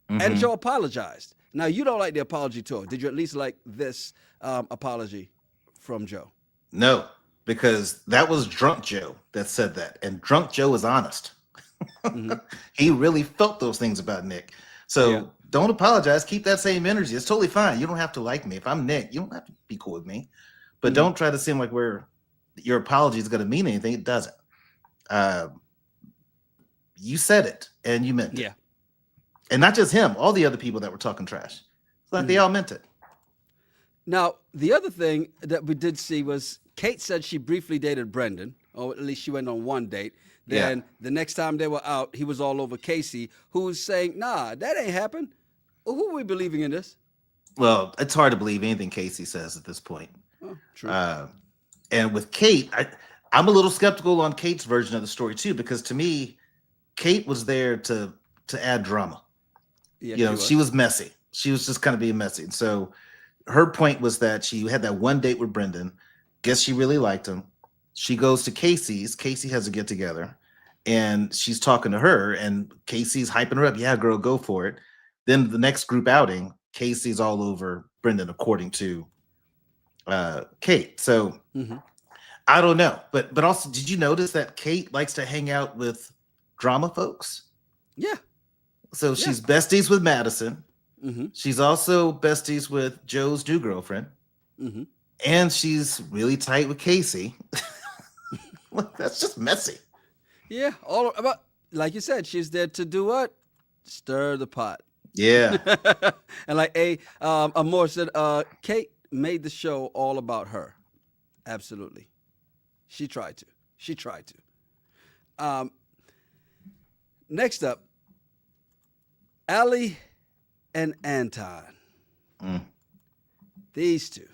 And Joe apologized. Now, you don't like the apology tour. Did you at least like this apology from Joe? No, because that was Drunk Joe that said that. And Drunk Joe is honest. He really felt those things about Nick. So don't apologize. Keep that same energy. It's totally fine. You don't have to like me. If I'm Nick, you don't have to be cool with me. But don't try to seem like your apology is going to mean anything. It doesn't. You said it and you meant it. Yeah. And not just him, all the other people that were talking trash. It's like they all meant it. Now, the other thing that we did see was Kate said she briefly dated Brendan, or at least she went on one date. Then the next time they were out, he was all over Casey, who was saying, nah, that ain't happened. Well, who are we believing in this? Well, it's hard to believe anything Casey says at this point. Oh, true. And with Kate, I'm a little skeptical on Kate's version of the story too, because to me, Kate was there to add drama. Yeah, she was messy. She was just kind of being messy. And so her point was that she had that one date with Brendan. Guess she really liked him. She goes to Casey's. Casey has a get together and she's talking to her and Casey's hyping her up. Yeah, girl, go for it. Then the next group outing, Casey's all over Brendan, according to Kate. So I don't know. But also, did you notice that Kate likes to hang out with drama folks? Yeah. So she's besties with Madison. She's also besties with Joe's new girlfriend. And she's really tight with Casey. That's just messy. Yeah. All about, like you said, she's there to do what? Stir the pot. Yeah. And like Amor said, Kate made the show all about her. Absolutely. She tried to. Next up, Allie and Anton. These two.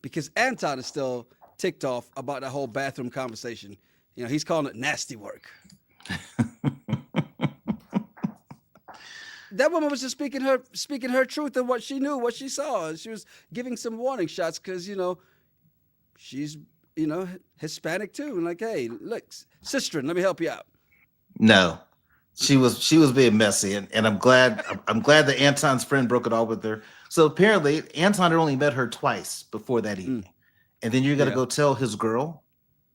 Because Anton is still ticked off about that whole bathroom conversation. He's calling it nasty work. That woman was just speaking her truth and what she knew, what she saw. She was giving some warning shots because, she's, Hispanic too. And like, hey, look, sisterin, let me help you out. No. She was being messy, and I'm glad that Anton's friend broke it all with her. So apparently Anton had only met her twice before that evening, and then you're gonna go tell his girl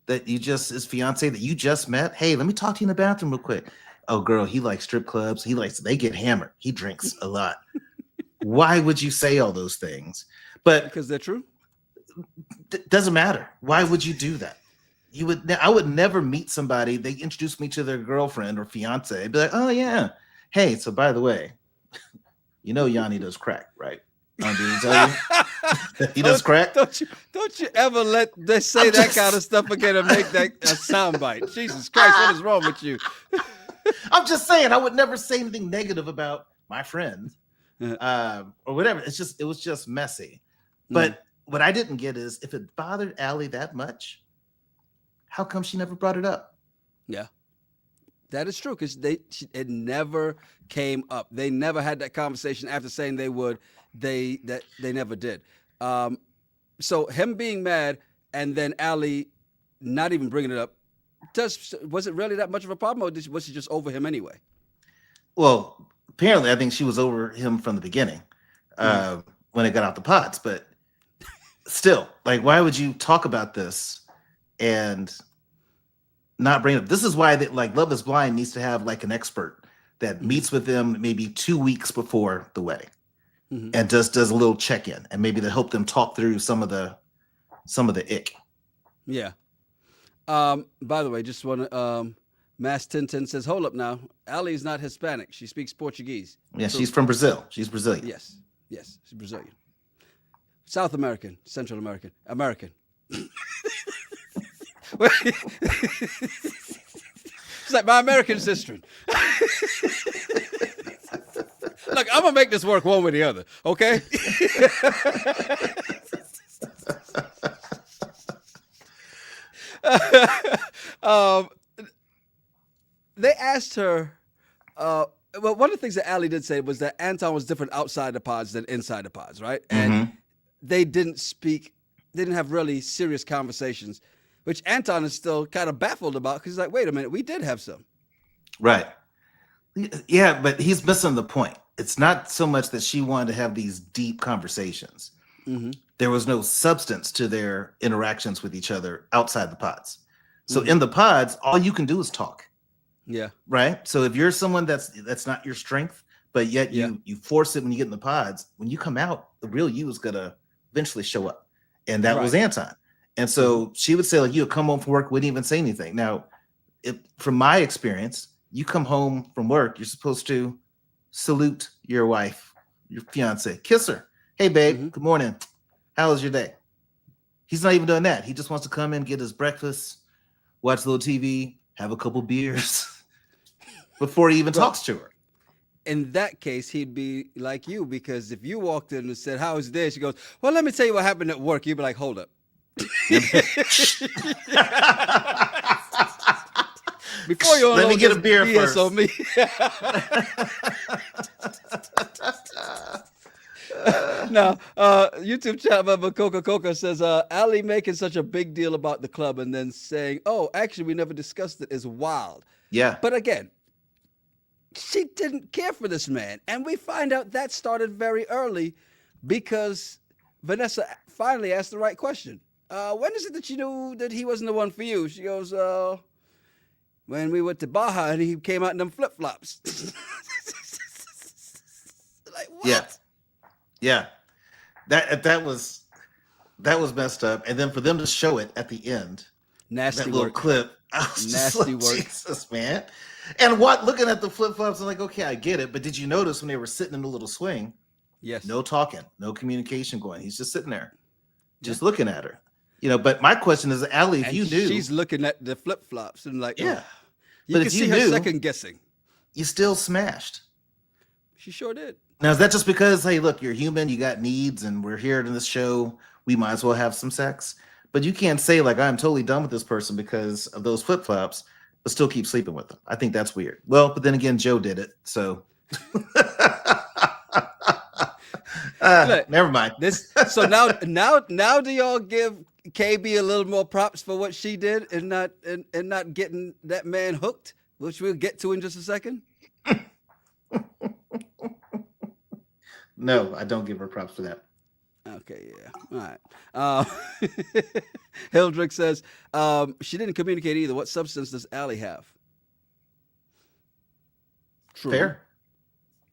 that his fiance that you just met. Hey, let me talk to you in the bathroom real quick. Oh, girl, he likes strip clubs. They get hammered. He drinks a lot. Why would you say all those things? But because they're true. Doesn't matter. Why would you do that? I would never meet somebody. They introduce me to their girlfriend or fiance. I'd be like, oh yeah, hey. So by the way, Yanni does crack, right? Did he tell you? He does crack. Don't you ever let they say that kind of stuff again and make that a soundbite? Jesus Christ, what is wrong with you? I'm just saying, I would never say anything negative about my friend, or whatever. It was just messy. But what I didn't get is if it bothered Allie that much, how come she never brought it up? Yeah, that is true because it never came up. They never had that conversation after saying they would. They never did. So him being mad and then Allie not even bringing it up, was it really that much of a problem, or was she just over him anyway? Well, apparently, I think she was over him from the beginning when it got out the pots. But still, like, why would you talk about this and not bring it up. This is why that like Love is Blind needs to have like an expert that meets with them maybe 2 weeks before the wedding and just does a little check-in and maybe to help them talk through some of the ick. Yeah. By the way, just want to Mass Tintin says, hold up now. Ali is not Hispanic. She speaks Portuguese. Yeah, she's from Brazil. She's Brazilian. Yes, she's Brazilian. South American, Central American, American. It's like my American sister. Look, I'm gonna make this work one way or the other, okay? They asked her. Well, one of the things that Ali did say was that Anton was different outside the pods than inside the pods, right? And they didn't speak. They didn't have really serious conversations, which Anton is still kind of baffled about because he's like, wait a minute, we did have some. Right. Yeah, but he's missing the point. It's not so much that she wanted to have these deep conversations. There was no substance to their interactions with each other outside the pods. So in the pods, all you can do is talk. Yeah. Right. So if you're someone that's not your strength, but yet you force it when you get in the pods, when you come out, the real you is gonna eventually show up. And that was Anton. And so she would say, like, you would come home from work, wouldn't even say anything. Now, from my experience, you come home from work, you're supposed to salute your wife, your fiance, kiss her. Hey, babe, good morning. How was your day? He's not even doing that. He just wants to come in, get his breakfast, watch a little TV, have a couple beers before he even talks to her. In that case, he'd be like you, because if you walked in and said, how was your day? She goes, well, let me tell you what happened at work. You'd be like, hold up. Before you let me get a beer first. On me. Now, YouTube chat member Coca says, Ali making such a big deal about the club and then saying, oh, actually, we never discussed it, is wild. Yeah. But again, she didn't care for this man. And we find out that started very early because Vanessa finally asked the right question. When is it that you knew that he wasn't the one for you? She goes, when we went to Baja and he came out in them flip-flops. Like, what? Yeah. That was messed up. And then for them to show it at the end, nasty that little work. clip, I was Nasty just like, work. Jesus, man. And looking at the flip-flops, I'm like, okay, I get it. But did you notice when they were sitting in the little swing? Yes. No talking, no communication going. He's just sitting there, just looking at her. But my question is, Ali, if you knew, she's looking at the flip-flops and like, yeah. Oh. You But can if see you her knew, second guessing. You still smashed. She sure did. Now, is that just because, hey, look, you're human, you got needs, and we're here in this show, we might as well have some sex? But you can't say, like, I'm totally done with this person because of those flip-flops, but still keep sleeping with them. I think that's weird. Well, but then again, Joe did it, so. Look, never mind. So now do y'all give KB a little more props for what she did and not getting that man hooked, which we'll get to in just a second? No, I don't give her props for that. Okay, yeah. All right. Hildrick says, she didn't communicate either. What substance does Ali have? True. Fair.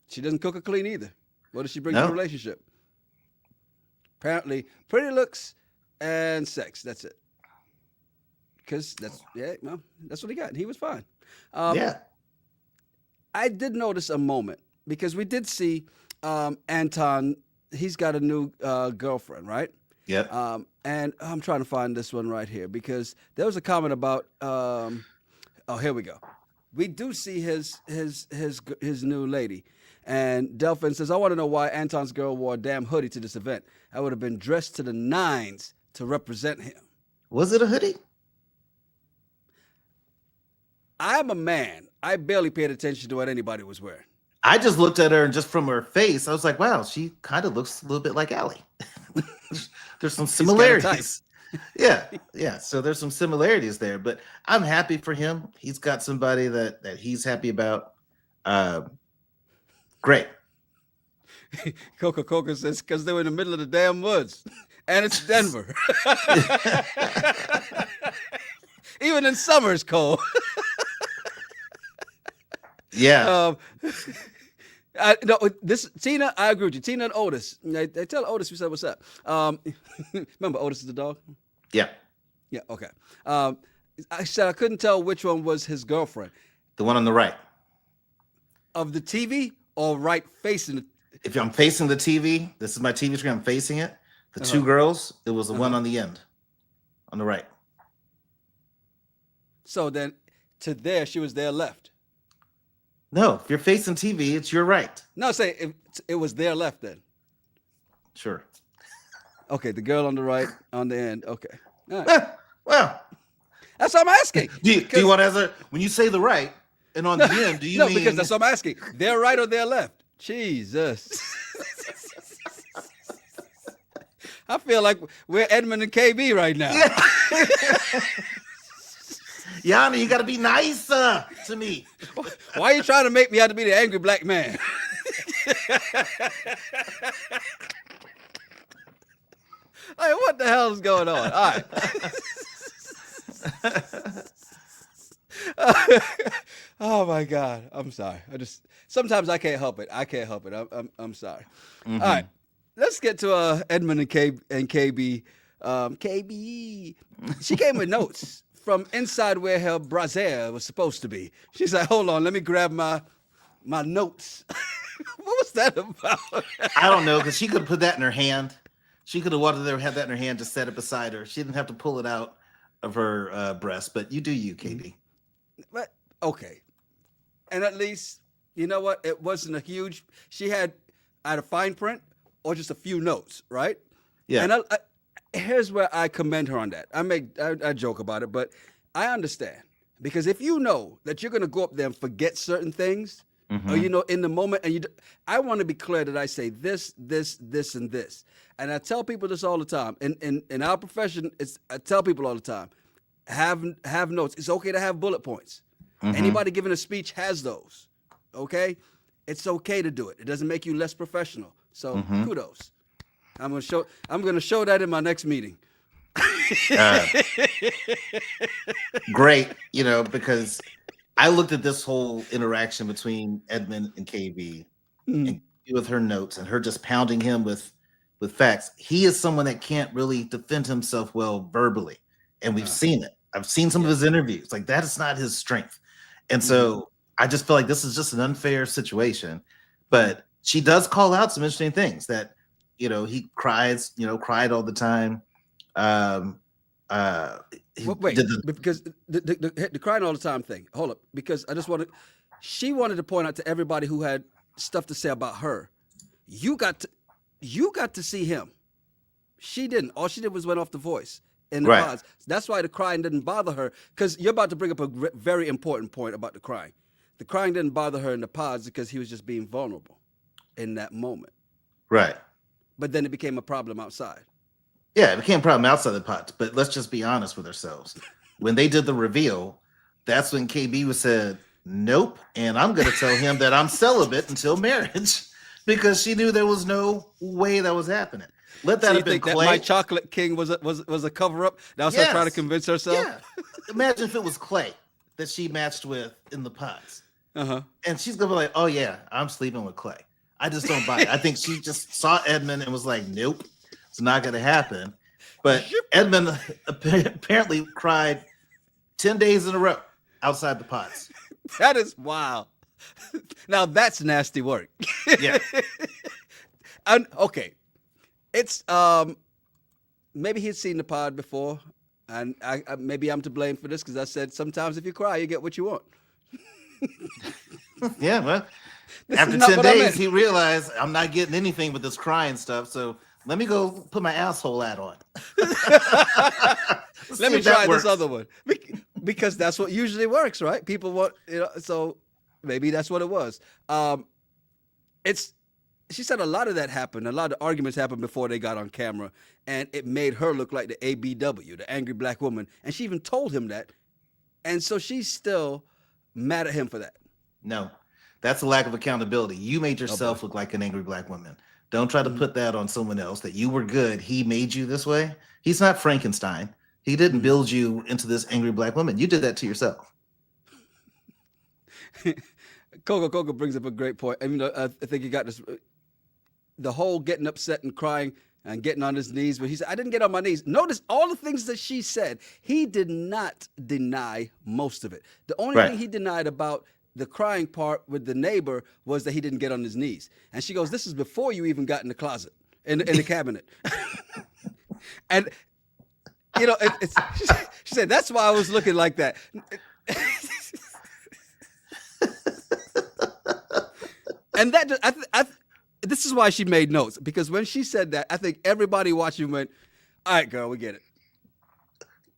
She doesn't cook or clean either. What does she bring to the relationship? Apparently, pretty looks and sex. That's it. Because that's what he got. And he was fine. Yeah. I did notice a moment because we did see Anton. He's got a new girlfriend, right? Yeah. And I'm trying to find this one right here because there was a comment about. Here we go. We do see his new lady. And Delphin says, I want to know why Anton's girl wore a damn hoodie to this event. I would have been dressed to the nines to represent him. Was it a hoodie? I'm a man. I barely paid attention to what anybody was wearing. I just looked at her and just from her face, I was like, wow, she kind of looks a little bit like Ali. There's some similarities. Yeah. So there's some similarities there, but I'm happy for him. He's got somebody that he's happy about. Great. Coca says, because they were in the middle of the damn woods. And it's Denver. Even in summer, it's cold. Yeah. No, this Tina, I agree with you. Tina and Otis. They tell Otis, we said, "What's up?" Remember, Otis is the dog. Yeah. Yeah. Okay. I said I couldn't tell which one was his girlfriend. The one on the right. Of the TV or right facing the. If I'm facing the TV, this is my TV screen. I'm facing it. The two girls. It was the one on the end, on the right. So then, to there, she was there left. No, if you're facing TV, it's your right. No, say it was there left then. Sure. Okay, the girl on the right, on the end. Okay. All right. Well, That's what I'm asking. do you want to answer when you say the right and on the end? Do you no, mean because that's what I'm asking. Their right or their left? Jesus. I feel like we're Edmund and KB right now. Yana, you got to be nice to me. Why are you trying to make me out to be the angry black man? Like, what the hell is going on? All right. Oh my God. I'm sorry. Sometimes I can't help it. I'm sorry. Mm-hmm. All right. Let's get to Edmund and KB. KB. She came with notes from inside where her brassiere was supposed to be. She's like, hold on, let me grab my notes. What was that about? I don't know, because she could have put that in her hand. She could have wanted to have that in her hand, just set it beside her. She didn't have to pull it out of her breast, but you do you, KB. But okay. And at least, you know what? It wasn't a huge, she had either fine print or just a few notes, right? Yeah. And here's where I commend her on that. I joke about it, but I understand. Because if you know that you're going to go up there and forget certain things, or, you know, in the moment, and I want to be clear that I say this, this, this, and this. And I tell people this all the time. In our profession, I tell people all the time, have notes. It's okay to have bullet points. Anybody giving a speech has those, okay? It's okay to do it. It doesn't make you less professional. So kudos. I'm gonna show that in my next meeting. Great, you know, because I looked at this whole interaction between Edmund and KB and with her notes and her just pounding him with facts. He is someone that can't really defend himself well verbally, and we've seen it. I've seen some of his interviews. Like, that is not his strength, and so I just feel like this is just an unfair situation. But she does call out some interesting things that, you know, he cried all the time. Wait, because the crying all the time thing. Hold up, because she wanted to point out to everybody who had stuff to say about her. You got to see him. She didn't. All she did was went off the voice in the pods. That's why the crying didn't bother her. Because you're about to bring up a very important point about the crying. The crying didn't bother her in the pods because he was just being vulnerable in that moment. Right. But then it became a problem outside. Yeah, it became a problem outside the pods. But let's just be honest with ourselves. When they did the reveal, that's when KB said, nope, and I'm going to tell him that I'm celibate until marriage, because she knew there was no way that was happening. Let that have been Clay. That My Chocolate King was a cover-up? That was her trying to convince herself? Yeah. Imagine if it was Clay that she matched with in the pods. And she's going to be like, oh, yeah, I'm sleeping with Clay. I just don't buy it. I think she just saw Edmund and was like, nope, it's not going to happen. But Edmund apparently cried 10 days in a row outside the pods. That is wild. Now that's nasty work. Yeah. And okay. It's maybe he'd seen the pod before, and I maybe I'm to blame for this because I said sometimes if you cry, you get what you want. Yeah, well, after 10 days, he realized I'm not getting anything but this crying stuff. So let me go put my asshole hat on. Let me try this other one, because that's what usually works, right? People want, so maybe that's what it was. She said a lot of that happened. A lot of arguments happened before they got on camera, and it made her look like the ABW, the angry black woman. And she even told him that. And so she's still mad at him for that. No, that's a lack of accountability. You made yourself look like an angry black woman. Don't try to put that on someone else, that you were good. He made you this way. He's not Frankenstein. He didn't build you into this angry black woman. You did that to yourself. Coco brings up a great point. I mean, I think he got this. The whole getting upset and crying and getting on his knees, but he said, I didn't get on my knees. Notice all the things that she said. He did not deny most of it. The only thing he denied about the crying part with the neighbor was that he didn't get on his knees. And she goes, this is before you even got in the closet, in the cabinet. And, you know, she said, that's why I was looking like that. And that, this is why she made notes, because when she said that, I think everybody watching went, all right, girl, we get it.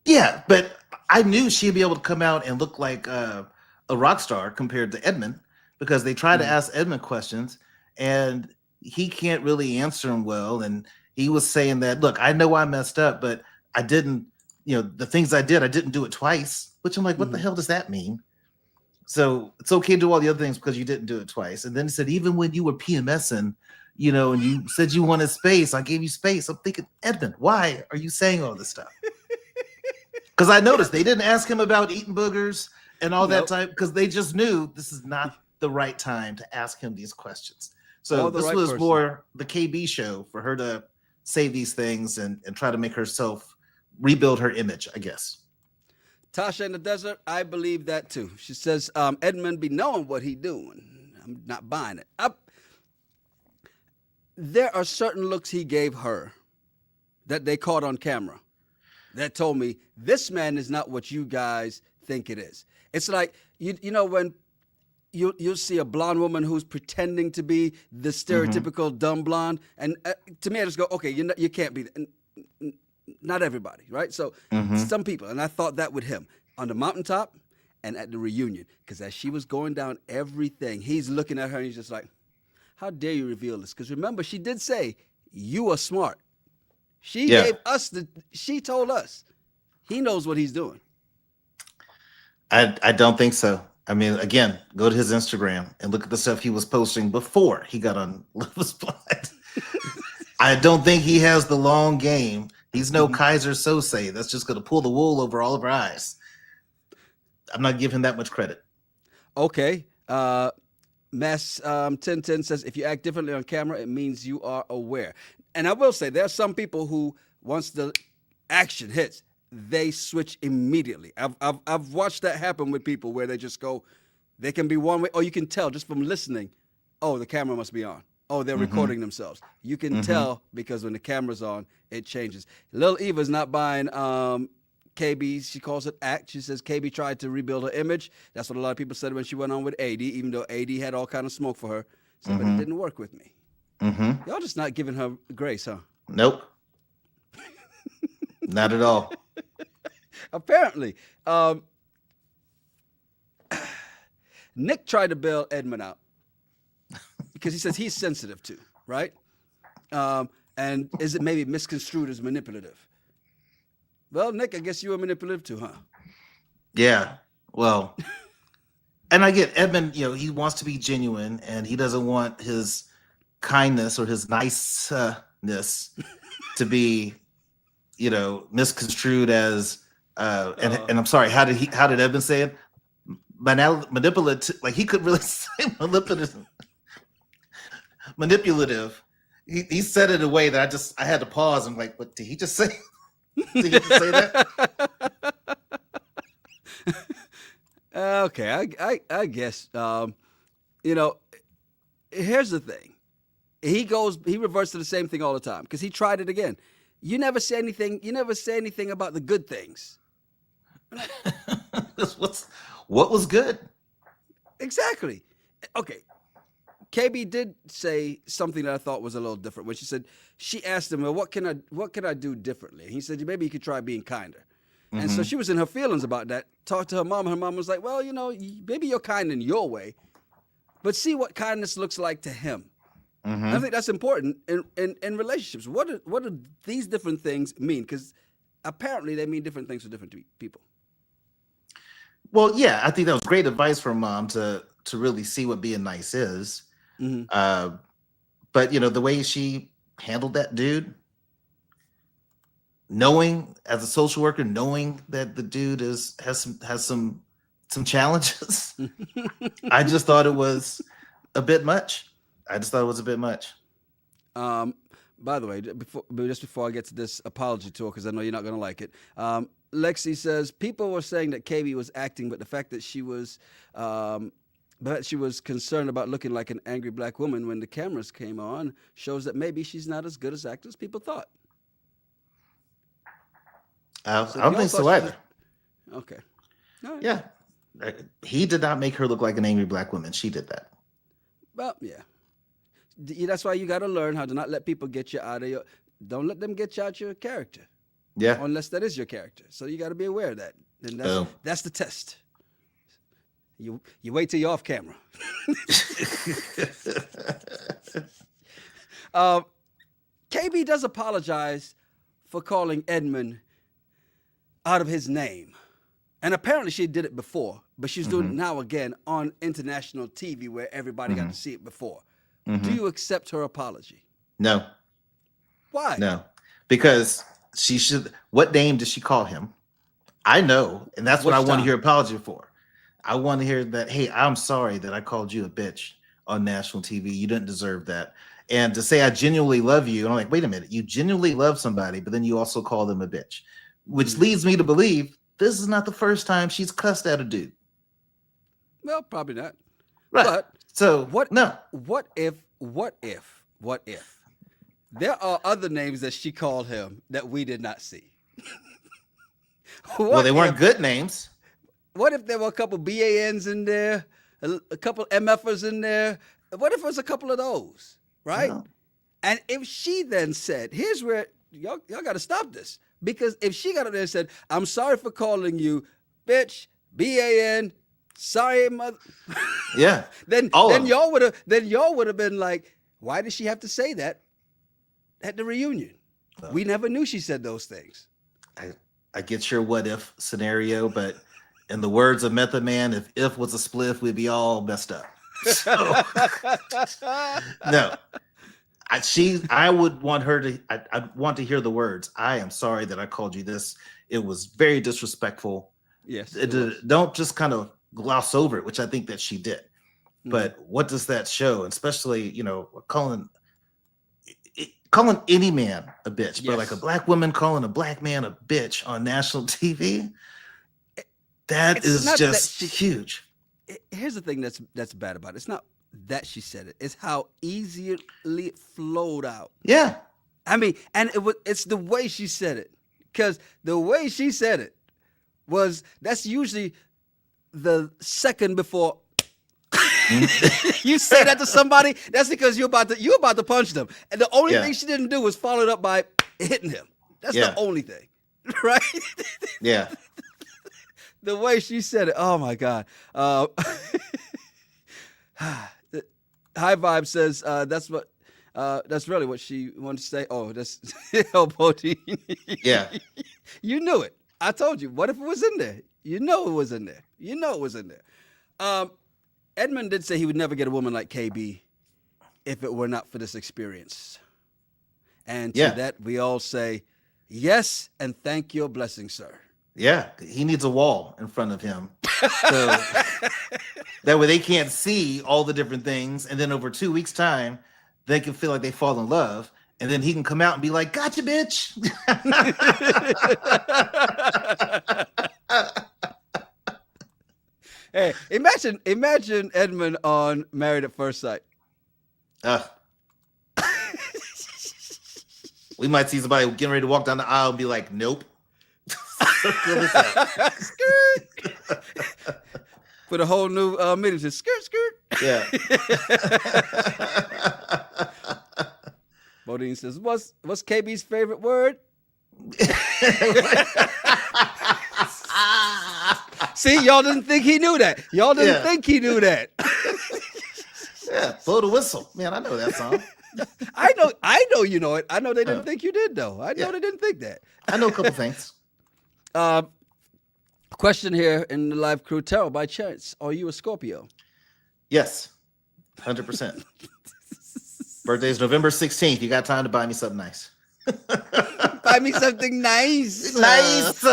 Yeah, but I knew she'd be able to come out and look like a rock star compared to Edmund, because they try to ask Edmund questions and he can't really answer them well. And he was saying that, look, I know I messed up, but I didn't, the things I didn't do it twice, which I'm like, what the hell does that mean? So it's okay to do all the other things because you didn't do it twice. And then he said, even when you were PMSing, and you said you wanted space, I gave you space. I'm thinking, Edmund, why are you saying all this stuff? Because I noticed they didn't ask him about eating boogers and all that time, because they just knew this is not the right time to ask him these questions. So this was more the KB show for her to say these things and try to make herself rebuild her image, I guess. Tasha in the desert, I believe that too. She says, Edmund be knowing what he doing. I'm not buying it. There are certain looks he gave her that they caught on camera that told me this man is not what you guys think it is. It's like, when you'll see a blonde woman who's pretending to be the stereotypical dumb blonde. And to me, I just go, okay, you can't be that. Not everybody, right? So some people, and I thought that with him on the mountaintop and at the reunion, because as she was going down everything, he's looking at her and he's just like, how dare you reveal this? Because remember, she did say, you are smart. She gave us she told us he knows what he's doing. I don't think so. I mean, again, go to his Instagram and look at the stuff he was posting before he got on Love is Blind. I don't think he has the long game. He's no Kaiser Sose that's just going to pull the wool over all of our eyes. I'm not giving him that much credit. Okay. Mass 1010 says, if you act differently on camera, it means you are aware. And I will say, there are some people who, once the action hits, they switch immediately. I've watched that happen with people where they just go, they can be one way, or you can tell just from listening, oh, the camera must be on. Oh, they're recording themselves. You can tell because when the camera's on, it changes. Lil Eva's not buying KB. She calls it act. She says KB tried to rebuild her image. That's what a lot of people said when she went on with AD, even though AD had all kind of smoke for her. So, but it didn't work with me. Y'all just not giving her grace, huh? Nope. Not at all. Apparently. Nick tried to bail Edmund out because he says he's sensitive too, right? And is it maybe misconstrued as manipulative? Well, Nick, I guess you were manipulative too, huh? Yeah. Well, and I get Edmund, he wants to be genuine and he doesn't want his kindness or his niceness to be, misconstrued as, and I'm sorry, how did Edmund say it? Manipulative, like he could really say manipulative. He said it in a way that I had to pause. I'm like, what did he just say? Did he just say that? Okay, I guess. Here's the thing. He reverts to the same thing all the time because he tried it again. You never say anything. You never say anything about the good things. What was good? Exactly. Okay. KB did say something that I thought was a little different when she asked him, well, what can I do differently? And he said, maybe you could try being kinder. And so she was in her feelings about that. Talked to her mom. Her mom was like, well, maybe you're kind in your way, but see what kindness looks like to him. I think that's important in relationships. What do these different things mean? Because apparently they mean different things to different people. Well, yeah, I think that was great advice from mom to really see what being nice is. But the way she handled that dude, knowing as a social worker, knowing that the dude has some challenges. I just thought it was a bit much. I just thought it was a bit much. By the way, just before I get to this apology tour, because I know you're not going to like it, Lexi says people were saying that KB was acting, but the fact that she was concerned about looking like an angry black woman when the cameras came on shows that maybe she's not as good as actor as people thought. I don't think so either. Okay. All right. Yeah. He did not make her look like an angry black woman. She did that. Well, yeah. That's why you got to learn how to not let people get you out of your. Don't let them get you out your character. Yeah. Unless that is your character. So you got to be aware of that. And that's the test. You wait till you're off camera. KB does apologize for calling Edmund out of his name. And apparently she did it before, but she's doing it now again on international TV where everybody got to see it before. Do you accept her apology? No. Why? No. Because she should. What name did she call him? I know, and that's what I want to hear apology for. I want to hear that, hey, I'm sorry that I called you a bitch on national TV. You didn't deserve that. And to say I genuinely love you, and I'm like, wait a minute, you genuinely love somebody, but then you also call them a bitch, which leads me to believe this is not the first time she's cussed at a dude. Well, probably not. Right. But so what if there are other names that she called him that we did not see? Well, they weren't good names. What if there were a couple BANs in there, a couple MFers in there? What if it was a couple of those, right? No. And if she then said, here's where y'all got to stop this. Because if she got up there and said, I'm sorry for calling you bitch, BAN, sorry, mother. Yeah. then y'all would have been like, why did she have to say that at the reunion? We never knew she said those things. I get your what if scenario, but in the words of Method Man, if was a spliff, we'd be all messed up. So, no. I would want her to. I want to hear the words. I am sorry that I called you this. It was very disrespectful. Yes. Don't just kind of gloss over it, which I think that she did. But what does that show? And especially, calling any man a bitch, but like a black woman calling a black man a bitch on national TV. That is just huge. Here's the thing that's bad about it. It's not that she said it. It's how easily it flowed out. Yeah. I mean, and it's the way she said it. Because the way she said it that's usually the second before you say that to somebody, that's because you're about to punch them. And the only thing she didn't do was follow it up by hitting him. That's the only thing. Right? Yeah. The way she said it, oh my God. High Vibe says that's really what she wanted to say. Oh, that's Bodine. Yeah. You knew it. I told you. What if it was in there? You know it was in there. Edmund did say he would never get a woman like KB if it were not for this experience. And to that, we all say, yes, and thank your blessing, sir. Yeah, he needs a wall in front of him. So that way they can't see all the different things. And then over 2 weeks' time, they can feel like they fall in love. And then he can come out and be like, gotcha, bitch. Hey, imagine Edmund on Married at First Sight. We might see somebody getting ready to walk down the aisle and be like, nope. Put a whole new meaning to skirt. Yeah. Bodine says, what's KB's favorite word? See, y'all didn't think he knew that. Y'all didn't think he knew that. Yeah, blow the whistle. Man, I know that song. I know you know it. I know they didn't think you did, though. I know they didn't think that. I know a couple things. Question here in the live crew. Terrell, by chance, are you a Scorpio? Yes, 100%. Birthday's November 16th. You got time to buy me something nice. Buy me something nice. Nice.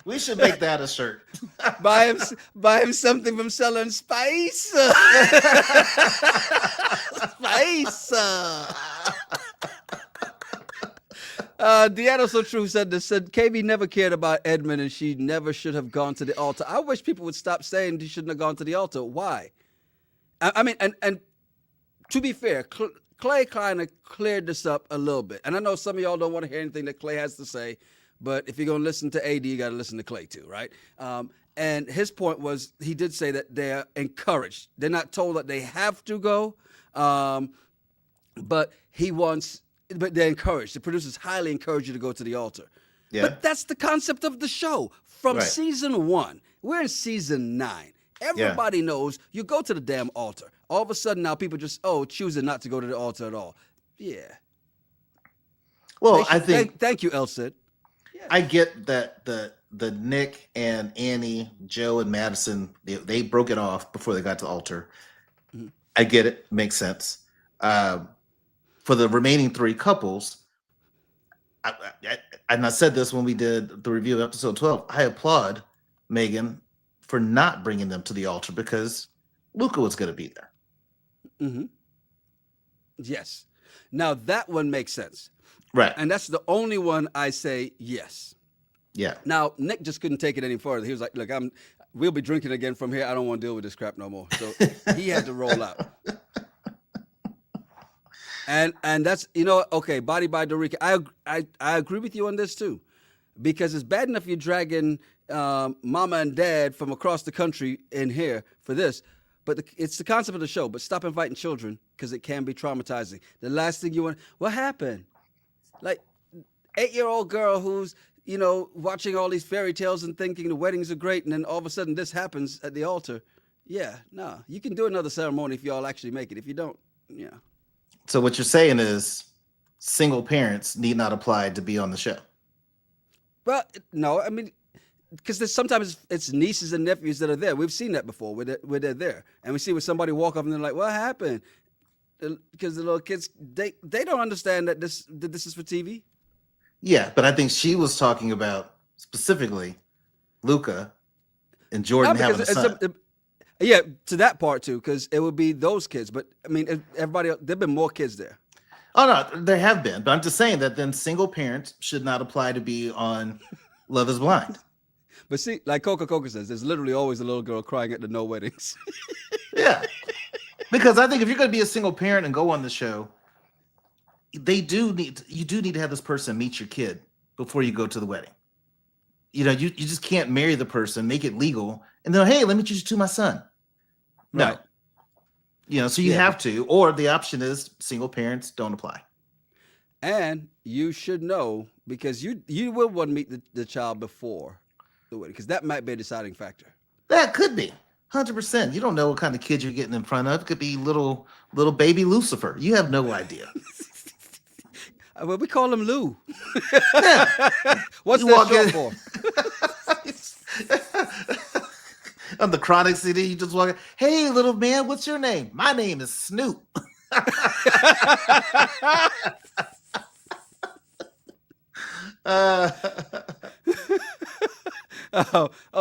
We should make that a shirt. Buy him something from selling spice. Spice. Deanna So True said KB never cared about Edmund and she never should have gone to the altar. I wish people would stop saying he shouldn't have gone to the altar. Why? I mean, and to be fair, Clay kind of cleared this up a little bit. And I know some of y'all don't want to hear anything that Clay has to say, but if you're going to listen to AD, you got to listen to Clay too, right? And his point was, he did say that they're encouraged. They're not told that they have to go, but they're encouraged. The producers highly encourage you to go to the altar. Yeah. But that's the concept of the show. From Right. season 1, we're in season 9. Everybody knows you go to the damn altar. All of a sudden now people just, choosing not to go to the altar at all. Yeah. Well, I think Thank you, El Cid. I get that the Nick and Annie, Joe and Madison, they broke it off before they got to altar. Mhm. I get it. Makes sense. For the remaining 3 couples, and I said this when we did the review of episode 12, I applaud Megan for not bringing them to the altar because Luca was going to be there. Mm-hmm. Yes. Now that one makes sense. Right. And that's the only one I say yes. Yeah. Now, Nick just couldn't take it any further. He was like, look, we'll be drinking again from here. I don't want to deal with this crap no more. So he had to roll out. And that's, okay, Body by Dorica. I agree with you on this too. Because it's bad enough you're dragging mama and dad from across the country in here for this. But it's the concept of the show. But stop inviting children because it can be traumatizing. The last thing you want, what happened? Like 8-year-old girl who's, watching all these fairy tales and thinking the weddings are great. And then all of a sudden this happens at the altar. Yeah, no, you can do another ceremony if y'all actually make it. If you don't, yeah. So what you're saying is single parents need not apply to be on the show. Well, no, I mean, because sometimes it's nieces and nephews that are there. We've seen that before where they're there. And we see where somebody walk up and they're like, what happened? Because the little kids, they don't understand that this is for TV. Yeah, but I think she was talking about specifically Luca and Jordan having a son. Yeah, to that part too, because it would be those kids. But I mean, everybody, there've been more kids there. Oh no, there have been, but I'm just saying that then single parents should not apply to be on Love Is Blind. But see, like Coca says, there's literally always a little girl crying at the no weddings. Yeah, because I think if you're going to be a single parent and go on the show, you do need to have this person meet your kid before you go to the wedding. You just can't marry the person, make it legal, and then, hey, let me introduce you to my son. No. Right. So you have to, or the option is single parents don't apply. And you should know, because you will want to meet the child before the wedding, because that might be a deciding factor. That could be 100%. You don't know what kind of kid you're getting in front of. It could be little baby Lucifer. You have no idea. Well, we call him Lou. Yeah. What's You that walk short in- for? On the Chronic CD, you just walk in, hey, little man, what's your name? My name is Snoop.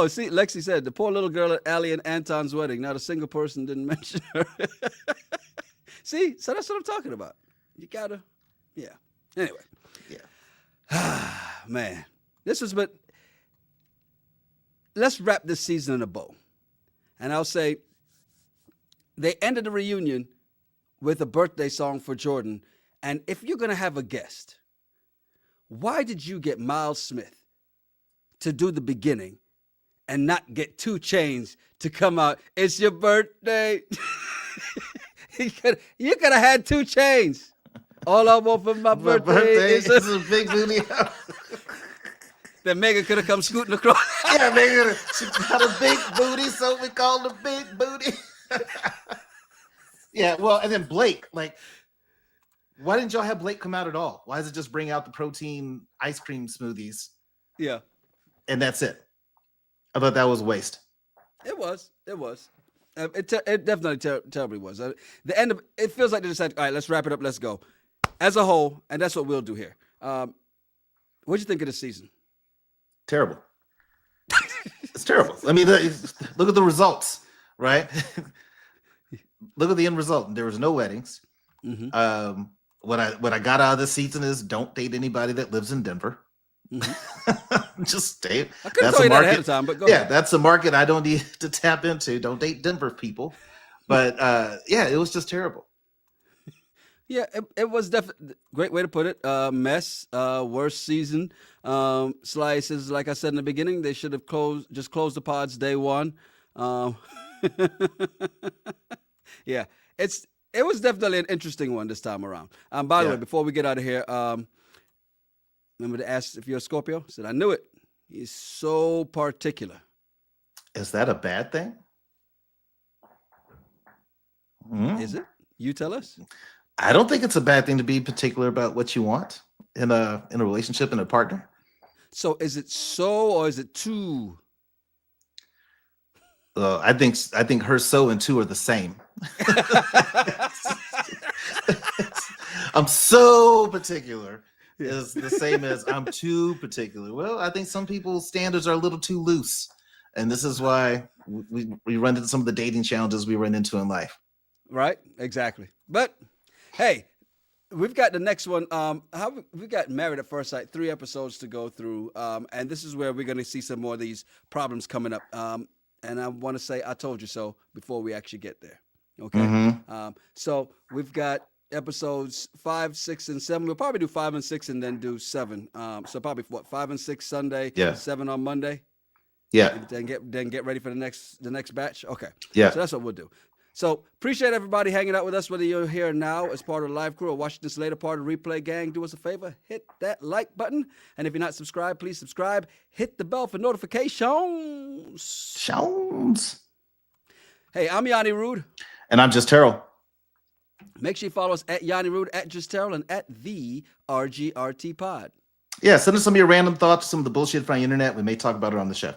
See, Lexi said the poor little girl at Allie and Anton's wedding. Not a single person didn't mention her. See, so that's what I'm talking about. You gotta, yeah. Anyway, Yeah. Man, but let's wrap this season in a bow. And I'll say they ended the reunion with a birthday song for Jordan. And if you're gonna have a guest, why did you get Miles Smith to do the beginning and not get 2 Chainz to come out? It's your birthday. You could have had 2 Chainz. All I want for my birthday is a big booty. Then Megan could have come scooting across. Yeah, Megan, she got a big booty, so we call her Big Booty. Yeah, well, and then Blake, why didn't y'all have Blake come out at all? Why does it just bring out the protein ice cream smoothies? Yeah. And that's it. I thought that was a waste. It was. It definitely terribly was. The end of it feels like they decided, all right, let's wrap it up, let's go, as a whole, and that's what we'll do here. What'd you think of the season? Terrible. It's terrible. I mean, look at the results, right? Look at the end result. There was no weddings. Mm-hmm. What I got out of this season is don't date anybody that lives in Denver. Mm-hmm. Just stay. I couldn't tell you that ahead of time, but go ahead. That's a market I don't need to tap into. Don't date Denver people. But it was just terrible. Yeah, it was definitely great way to put it. Mess, worst season. Slices, like I said in the beginning, they should have closed the pods day one. Yeah, it was definitely an interesting one this time around. By the way, before we get out of here, remember to ask if you're a Scorpio? I said, I knew it. He's so particular. Is that a bad thing? Is it? You tell us. I don't think it's a bad thing to be particular about what you want in a relationship and a partner. So is it so or is it too? I think her so and two are the same. I'm so particular is the same as I'm too particular. Well, I think some people's standards are a little too loose. And this is why we run into some of the dating challenges we run into in life. Right, exactly. But hey, we've got the next one. We've got Married at First Sight, 3 episodes to go through. And this is where we're going to see some more of these problems coming up. And I want to say, I told you so before we actually get there. Okay. Mm-hmm. So we've got episodes 5, 6, and 7. We'll probably do 5 and 6 and then do 7. So probably 5 and 6 Sunday, 7 on Monday. Yeah. Then get ready for the next batch. Okay. Yeah. So that's what we'll do. So appreciate everybody hanging out with us, whether you're here now as part of the live crew or watching this later part of the replay gang. Do us a favor, hit that like button. And if you're not subscribed, please subscribe. Hit the bell for notifications. Hey, I'm Yanni Rude. And I'm Just Terrell. Make sure you follow us at Yanni Rude, at Just Terrell, and at the RGRT Pod. Yeah, send us some of your random thoughts, some of the bullshit from the internet. We may talk about it on the show.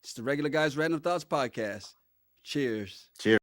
It's the Regular Guys Random Thoughts Podcast. Cheers. Cheers.